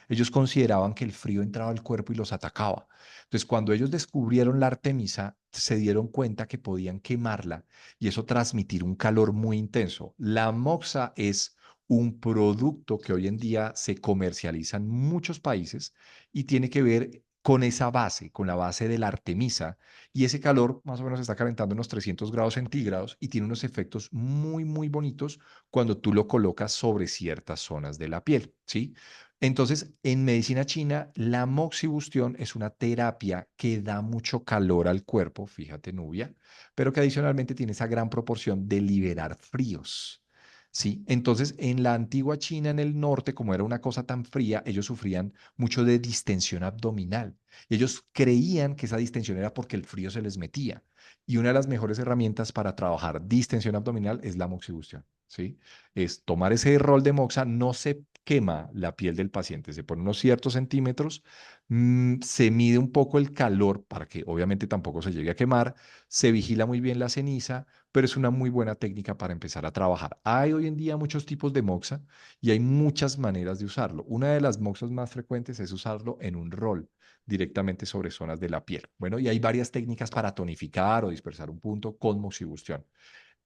ellos consideraban que el frío entraba al cuerpo y los atacaba. Entonces, cuando ellos descubrieron la Artemisa, se dieron cuenta que podían quemarla y eso transmitir un calor muy intenso. La moxa es un producto que hoy en día se comercializa en muchos países y tiene que ver con esa base, con la base de la artemisa, y ese calor más o menos está calentando unos 300 grados centígrados y tiene unos efectos muy, muy bonitos cuando tú lo colocas sobre ciertas zonas de la piel, ¿sí? Entonces, en medicina china, la moxibustión es una terapia que da mucho calor al cuerpo, fíjate, Nubia, pero que adicionalmente tiene esa gran proporción de liberar fríos. ¿Sí? Entonces, en la antigua China, en el norte, como era una cosa tan fría, ellos sufrían mucho de distensión abdominal. Y ellos creían que esa distensión era porque el frío se les metía. Y una de las mejores herramientas para trabajar distensión abdominal es la moxibustión. ¿Sí? Es tomar ese rol de moxa, no se quema la piel del paciente, se pone unos ciertos centímetros, se mide un poco el calor para que obviamente tampoco se llegue a quemar, se vigila muy bien la ceniza, pero es una muy buena técnica para empezar a trabajar. Hay hoy en día muchos tipos de moxa y hay muchas maneras de usarlo. Una de las moxas más frecuentes es usarlo en un rol directamente sobre zonas de la piel. Bueno, y hay varias técnicas para tonificar o dispersar un punto con moxibustión.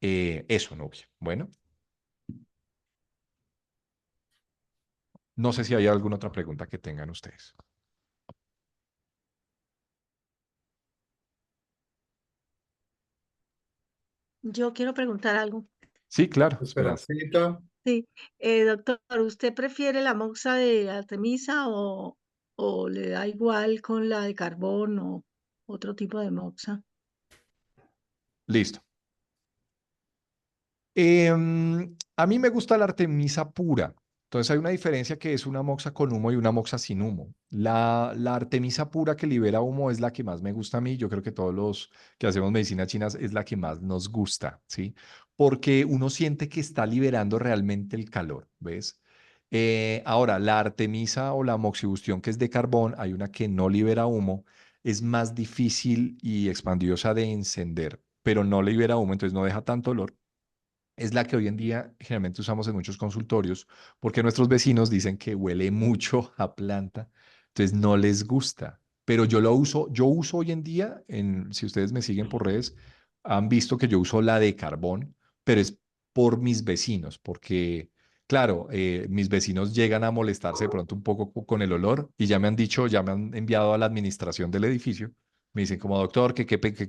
Eso, Nubia. Bueno, no sé si hay alguna otra pregunta que tengan ustedes. Yo quiero preguntar algo. Sí, claro, Esperanza. Esperancita. Sí, doctor, ¿usted prefiere la moxa de Artemisa o le da igual con la de carbón o otro tipo de moxa? Listo. A mí me gusta la artemisa pura. Entonces hay una diferencia que es una moxa con humo y una moxa sin humo. La artemisa pura que libera humo es la que más me gusta a mí. Yo creo que todos los que hacemos medicina china es la que más nos gusta, ¿sí? Porque uno siente que está liberando realmente el calor, ¿ves? Ahora, la artemisa o la moxibustión que es de carbón, hay una que no libera humo, es más difícil y expandiosa de encender, pero no libera humo, entonces no deja tanto olor. Es la que hoy en día generalmente usamos en muchos consultorios porque nuestros vecinos dicen que huele mucho a planta, entonces no les gusta. Pero yo uso hoy en día, si ustedes me siguen por redes, han visto que yo uso la de carbón, pero es por mis vecinos, porque Claro, mis vecinos llegan a molestarse de pronto un poco con el olor y ya me han dicho, ya me han enviado a la administración del edificio. Me dicen como doctor, que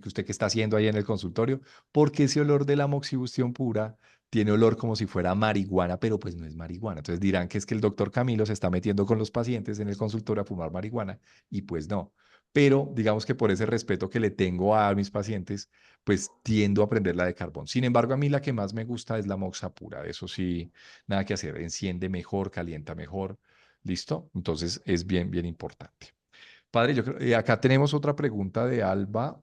usted qué está haciendo ahí en el consultorio, porque ese olor de la moxibustión pura tiene olor como si fuera marihuana, pero pues no es marihuana. Entonces dirán que es que el doctor Camilo se está metiendo con los pacientes en el consultorio a fumar marihuana y pues no. Pero digamos que por ese respeto que le tengo a mis pacientes, pues tiendo a aprender la de carbón. Sin embargo, a mí la que más me gusta es la moxa pura. Eso sí, nada que hacer. Enciende mejor, calienta mejor. ¿Listo? Entonces es bien, bien importante. Padre, yo creo, acá tenemos otra pregunta de Alba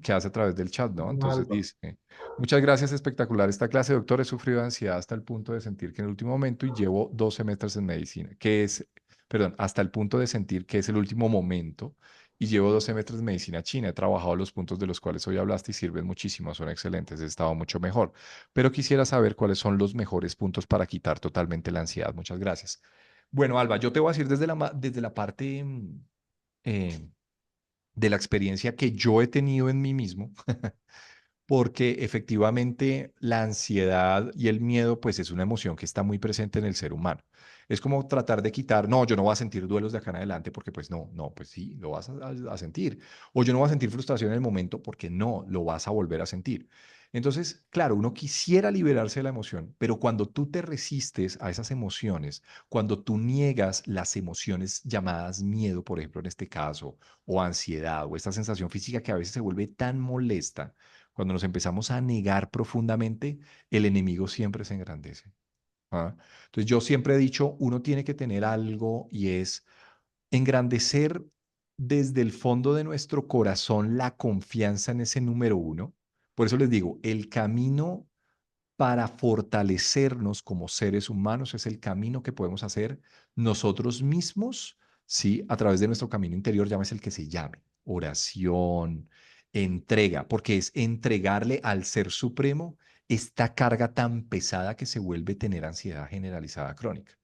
que hace a través del chat, ¿no? Entonces Alba. dice, muchas gracias, espectacular esta clase, doctor. He sufrido de ansiedad hasta el punto de sentir que en el último momento y llevo 12 semestres en medicina, perdón, hasta el punto de sentir que es el último momento y llevo 12 semestres en medicina china. He trabajado los puntos de los cuales hoy hablaste y sirven muchísimo, son excelentes, he estado mucho mejor. Pero quisiera saber cuáles son los mejores puntos para quitar totalmente la ansiedad. Muchas gracias. Bueno, Alba, yo te voy a decir desde la parte eh, de la experiencia que yo he tenido en mí mismo, porque efectivamente la ansiedad y el miedo, pues es una emoción que está muy presente en el ser humano. Es como tratar de quitar, no, yo no voy a sentir duelos de acá en adelante porque pues no, no, pues sí, lo vas a sentir. O yo no voy a sentir frustración en el momento porque no, lo vas a volver a sentir. Entonces, claro, uno quisiera liberarse de la emoción, pero cuando tú te resistes a esas emociones, cuando tú niegas las emociones llamadas miedo, por ejemplo, en este caso, o ansiedad, o esta sensación física que a veces se vuelve tan molesta, cuando nos empezamos a negar profundamente, el enemigo siempre se engrandece. ¿Ah? Entonces yo siempre he dicho, uno tiene que tener algo y es engrandecer desde el fondo de nuestro corazón la confianza en ese número uno. Por eso les digo, el camino para fortalecernos como seres humanos es el camino que podemos hacer nosotros mismos, ¿sí? A través de nuestro camino interior, llámese el que se llame, oración, entrega, porque es entregarle al Ser Supremo esta carga tan pesada que se vuelve tener ansiedad generalizada crónica.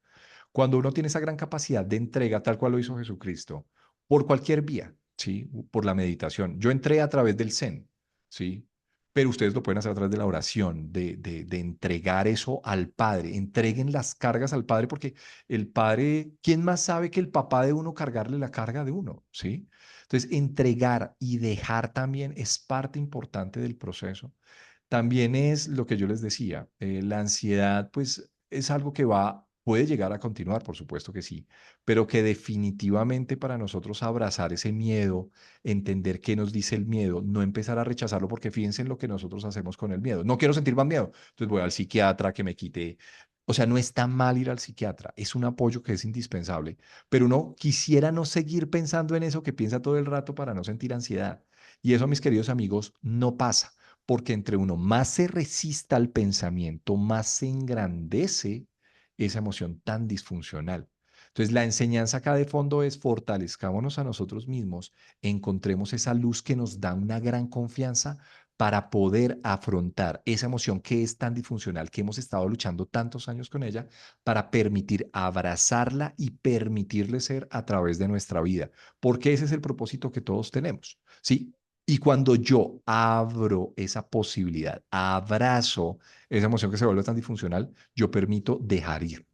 Cuando uno tiene esa gran capacidad de entrega, tal cual lo hizo Jesucristo, por cualquier vía, ¿sí? Por la meditación. Yo entré a través del Zen, ¿sí? Pero ustedes lo pueden hacer a través de la oración, de entregar eso al Padre. Entreguen las cargas al Padre porque el Padre, ¿quién más sabe que el papá de uno cargarle la carga de uno? ¿Sí? Entonces, entregar y dejar también es parte importante del proceso. También es lo que yo les decía, la ansiedad, pues es algo que puede llegar a continuar, por supuesto que sí, pero que definitivamente para nosotros abrazar ese miedo, entender qué nos dice el miedo, no empezar a rechazarlo, porque fíjense en lo que nosotros hacemos con el miedo. No quiero sentir más miedo, entonces voy al psiquiatra que me quite. O sea, no está mal ir al psiquiatra, es un apoyo que es indispensable, pero uno quisiera no seguir pensando en eso que piensa todo el rato para no sentir ansiedad. Y eso, mis queridos amigos, no pasa porque entre uno más se resista al pensamiento, más se engrandece esa emoción tan disfuncional. Entonces, la enseñanza acá de fondo es fortalezcámonos a nosotros mismos, encontremos esa luz que nos da una gran confianza para poder afrontar esa emoción que es tan disfuncional, que hemos estado luchando tantos años con ella, para permitir abrazarla y permitirle ser a través de nuestra vida, porque ese es el propósito que todos tenemos, ¿sí? Y cuando yo abro esa posibilidad, abrazo esa emoción que se vuelve tan disfuncional, yo permito dejar ir.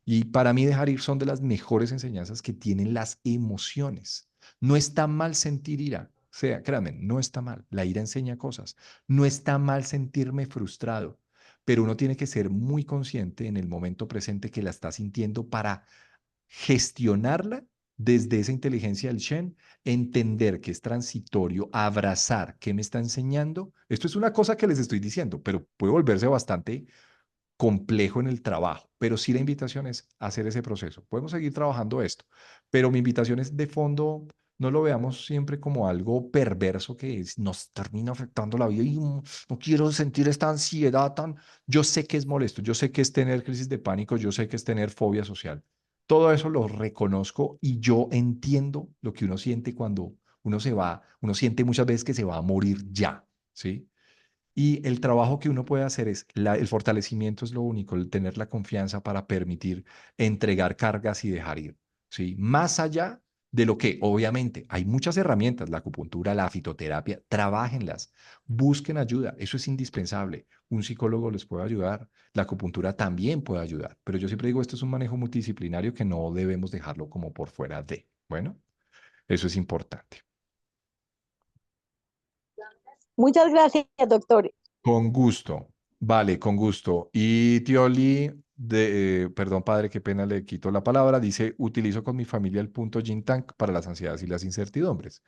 Y para mí dejar ir son de las mejores enseñanzas que tienen las emociones. No está mal sentir ira. O sea, créanme, no está mal. La ira enseña cosas. No está mal sentirme frustrado, pero uno tiene que ser muy consciente en el momento presente que la está sintiendo para gestionarla desde esa inteligencia del Shen, entender que es transitorio, abrazar qué me está enseñando. Esto es una cosa que les estoy diciendo, pero puede volverse bastante complejo en el trabajo, pero sí la invitación es hacer ese proceso. Podemos seguir trabajando esto, pero mi invitación es de fondo, no lo veamos siempre como algo perverso nos termina afectando la vida y no quiero sentir esta ansiedad tan... Yo sé que es molesto, yo sé que es tener crisis de pánico, yo sé que es tener fobia social. Todo eso lo reconozco y yo entiendo lo que uno siente cuando uno se va, uno siente muchas veces que se va a morir ya, ¿sí? Y el trabajo que uno puede hacer es, el fortalecimiento es lo único, el tener la confianza para permitir entregar cargas y dejar ir, ¿sí? Más allá de lo que obviamente hay muchas herramientas, la acupuntura, la fitoterapia, trabájenlas, busquen ayuda, eso es indispensable. Un psicólogo les puede ayudar, la acupuntura también puede ayudar, pero yo siempre digo, esto es un manejo multidisciplinario que no debemos dejarlo como por fuera de. Bueno, eso es importante. Muchas gracias, doctor. Con gusto. Vale, con gusto. Y Tioli, perdón, padre, qué pena, le quito la palabra. Dice, utilizo con mi familia el punto Yin Tank para las ansiedades y las incertidumbres.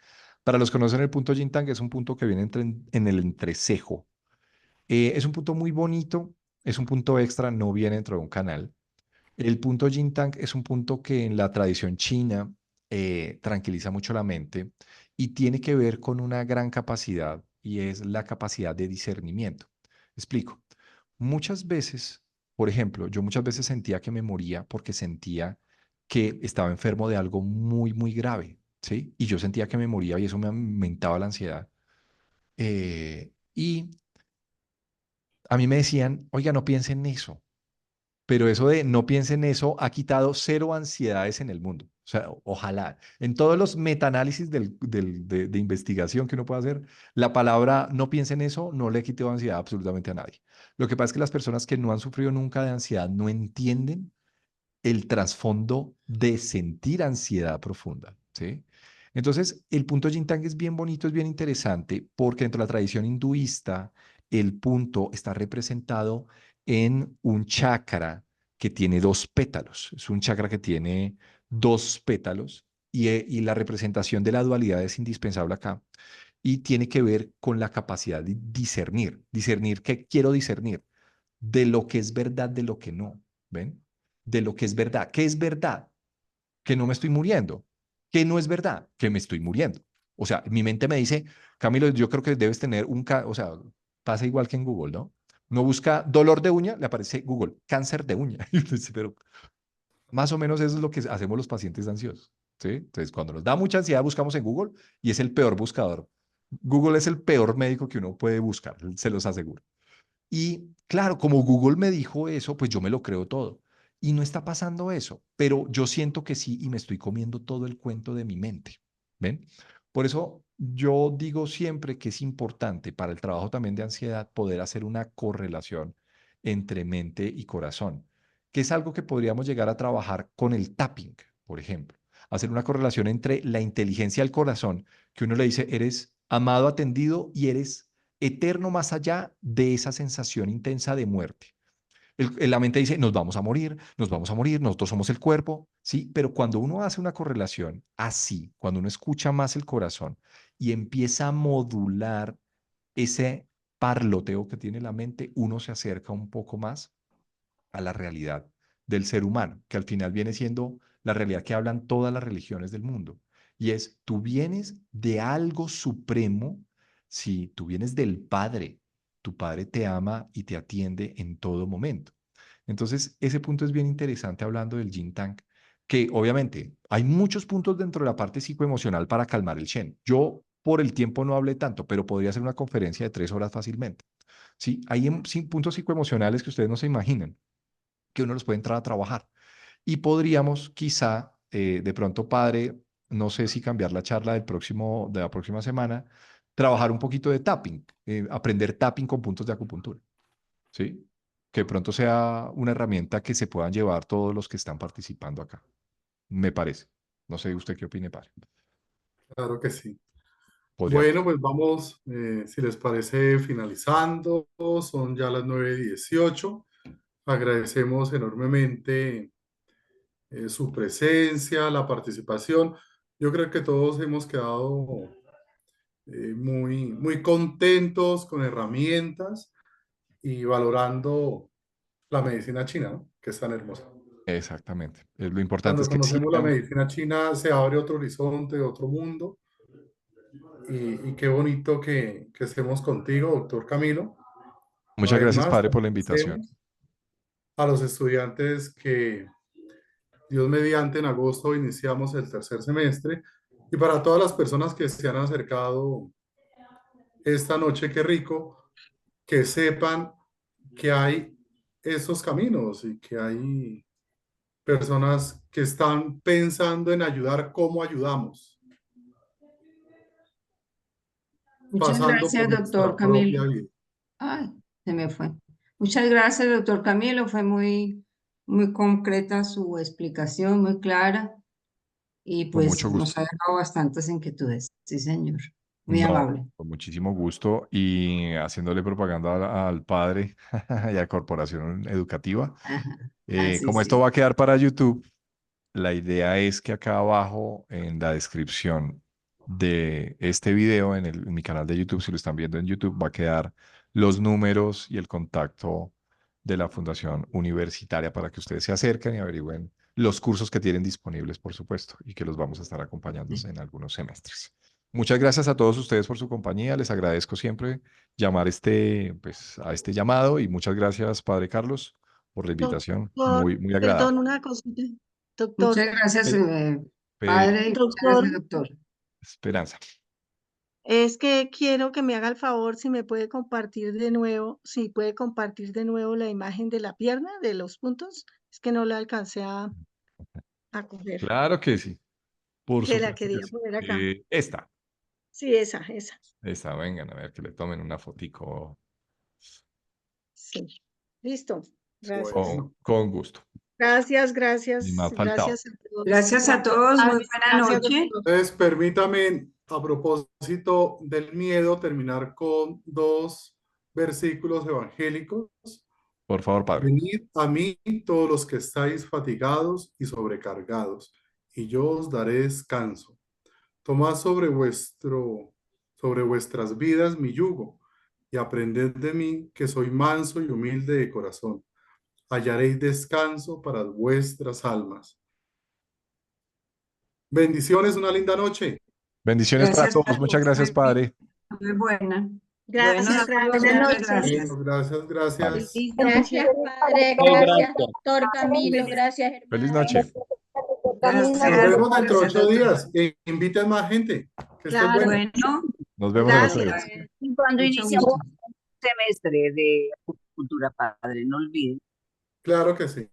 Para los que conocen el punto Yin Tank, es un punto que viene en el entrecejo. Es un punto muy bonito, es un punto extra, no viene dentro de un canal. El punto Yin Tank es un punto que en la tradición china tranquiliza mucho la mente y tiene que ver con una gran capacidad y es la capacidad de discernimiento. Explico. Muchas veces, por ejemplo, yo muchas veces sentía que me moría porque sentía que estaba enfermo de algo muy, muy grave, ¿sí? Y yo sentía que me moría y eso me aumentaba la ansiedad. Y a mí me decían, oiga, no piense en eso. Pero eso de no piense en eso ha quitado cero ansiedades en el mundo. O sea, ojalá. En todos los metaanálisis de investigación que uno puede hacer, la palabra no piense en eso no le quitó ansiedad absolutamente a nadie. Lo que pasa es que las personas que no han sufrido nunca de ansiedad no entienden el trasfondo de sentir ansiedad profunda, ¿sí? Entonces, el punto Yin Tang es bien bonito, es bien interesante, porque dentro de la tradición hinduista, el punto está representado en un chakra que tiene dos pétalos. Es un chakra que tiene dos pétalos y la representación de la dualidad es indispensable acá y tiene que ver con la capacidad de discernir. Discernir, ¿qué quiero discernir? De lo que es verdad, de lo que no. ¿Ven? De lo que es verdad. ¿Qué es verdad? Que no me estoy muriendo. ¿Qué no es verdad? Que me estoy muriendo. O sea, mi mente me dice, Camilo, yo creo que debes tener o sea, pasa igual que en Google, ¿no? Uno busca dolor de uña, le aparece Google, cáncer de uña. Y uno dice, pero más o menos eso es lo que hacemos los pacientes ansiosos, ¿sí? Entonces, cuando nos da mucha ansiedad, buscamos en Google y es el peor buscador. Google es el peor médico que uno puede buscar, se los aseguro. Y claro, como Google me dijo eso, pues yo me lo creo todo. Y no está pasando eso, pero yo siento que sí y me estoy comiendo todo el cuento de mi mente. ¿Ven? Por eso yo digo siempre que es importante para el trabajo también de ansiedad poder hacer una correlación entre mente y corazón, que es algo que podríamos llegar a trabajar con el tapping, por ejemplo. Hacer una correlación entre la inteligencia del corazón, que uno le dice, eres amado, atendido y eres eterno más allá de esa sensación intensa de muerte. La mente dice, nos vamos a morir, nos vamos a morir, nosotros somos el cuerpo, ¿sí? Pero cuando uno hace una correlación así, cuando uno escucha más el corazón y empieza a modular ese parloteo que tiene la mente, uno se acerca un poco más a la realidad del ser humano, que al final viene siendo la realidad que hablan todas las religiones del mundo. Y es, tú vienes de algo supremo, si tú vienes del Padre, tu Padre te ama y te atiende en todo momento. Entonces, ese punto es bien interesante hablando del Yin Tank, que obviamente hay muchos puntos dentro de la parte psicoemocional para calmar el Shen. Yo por el tiempo no hablé tanto, pero podría ser una conferencia de 3 horas fácilmente. Sí, hay puntos psicoemocionales que ustedes no se imaginan que uno los puede entrar a trabajar. Y podríamos quizá, de pronto, padre, no sé si cambiar la charla de la próxima semana, trabajar un poquito de tapping, aprender tapping con puntos de acupuntura, ¿sí? Que de pronto sea una herramienta que se puedan llevar todos los que están participando acá, me parece. No sé usted qué opine, padre. Claro que sí. Podría. Bueno, pues vamos, si les parece, finalizando. Son ya las 9:18. Agradecemos enormemente su presencia, la participación. Yo creo que todos hemos quedado muy, muy contentos con herramientas y valorando la medicina china, ¿no? Que es tan hermosa. Exactamente. Lo importante Cuando es que conocemos la sigan. medicina china se abre otro horizonte, otro mundo. Y qué bonito que estemos contigo, doctor Camilo. Una Muchas vez gracias, más, padre, por la invitación. agradecemos a los estudiantes que Dios mediante en agosto iniciamos el tercer semestre y para todas las personas que se han acercado esta noche, qué rico, que sepan que hay esos caminos y que hay personas que están pensando en ayudar, ¿cómo ayudamos? Muchas Pasando gracias, por doctor nuestra propia Camilo. vida. Ay, se me fue. Muchas gracias, doctor Camilo. Fue muy concreta su explicación, muy clara. Y Con pues mucho nos gusto. ha dejado bastantes inquietudes. Sí, señor. Muy No, amable. con muchísimo gusto y haciéndole propaganda al padre y a Corporación Educativa. Ajá. Así Como esto sí. va a quedar para YouTube, la idea es que acá abajo en la descripción de este video en mi canal de YouTube, si lo están viendo en YouTube, va a quedar los números y el contacto de la Fundación Universitaria para que ustedes se acerquen y averigüen los cursos que tienen disponibles, por supuesto, y que los vamos a estar acompañando en algunos semestres. Muchas gracias a todos ustedes por su compañía. Les agradezco siempre llamar pues, a este llamado y muchas gracias, Padre Carlos, por la invitación. Doctor, Muy perdón, agradable. una cosita. Doctor, Muchas gracias, Eh, eh, padre, y muchas doctor, gracias, doctor. Esperanza. es que quiero que me haga el favor si me puede compartir de nuevo, si puede compartir de nuevo la imagen de la pierna, de los puntos. Es que no la alcancé a coger. Claro que sí, por Se la supuesto que quería sí. poner acá. Sí, esa. Vengan a ver que le tomen una fotico Sí. Listo. Gracias. Bueno, con gusto. Gracias, Ni gracias, más faltaba. gracias a todos. Gracias a todos. Muy buena Gracias, noche. doctor. entonces permítame, a propósito del miedo, terminar con dos versículos evangélicos. Por favor, padre. Venid a mí todos los que estáis fatigados y sobrecargados, y yo os daré descanso. Tomad sobre vuestras vidas mi yugo, y aprended de mí, que soy manso y humilde de corazón. Hallaréis descanso para vuestras almas. Bendiciones, una linda noche. Bendiciones para Gracias, todos. padre. Muchas gracias, padre. Muy buena. Bueno, Gracias, doctor, Buenas muchas noches. gracias. Bueno, gracias, Vale. gracias. Feliz noche. Gracias, padre. Gracias, doctor Camilo. Gracias, Feliz hermano. noche. Nos Gracias, vemos dentro de gracias, 8 doctor. días. Inviten más gente. Que estén Claro, buenos. Bueno, Nos vemos en 8 gracias. días. Y cuando mucho iniciamos gusto. el semestre de cultura, padre, no olviden. Claro que sí.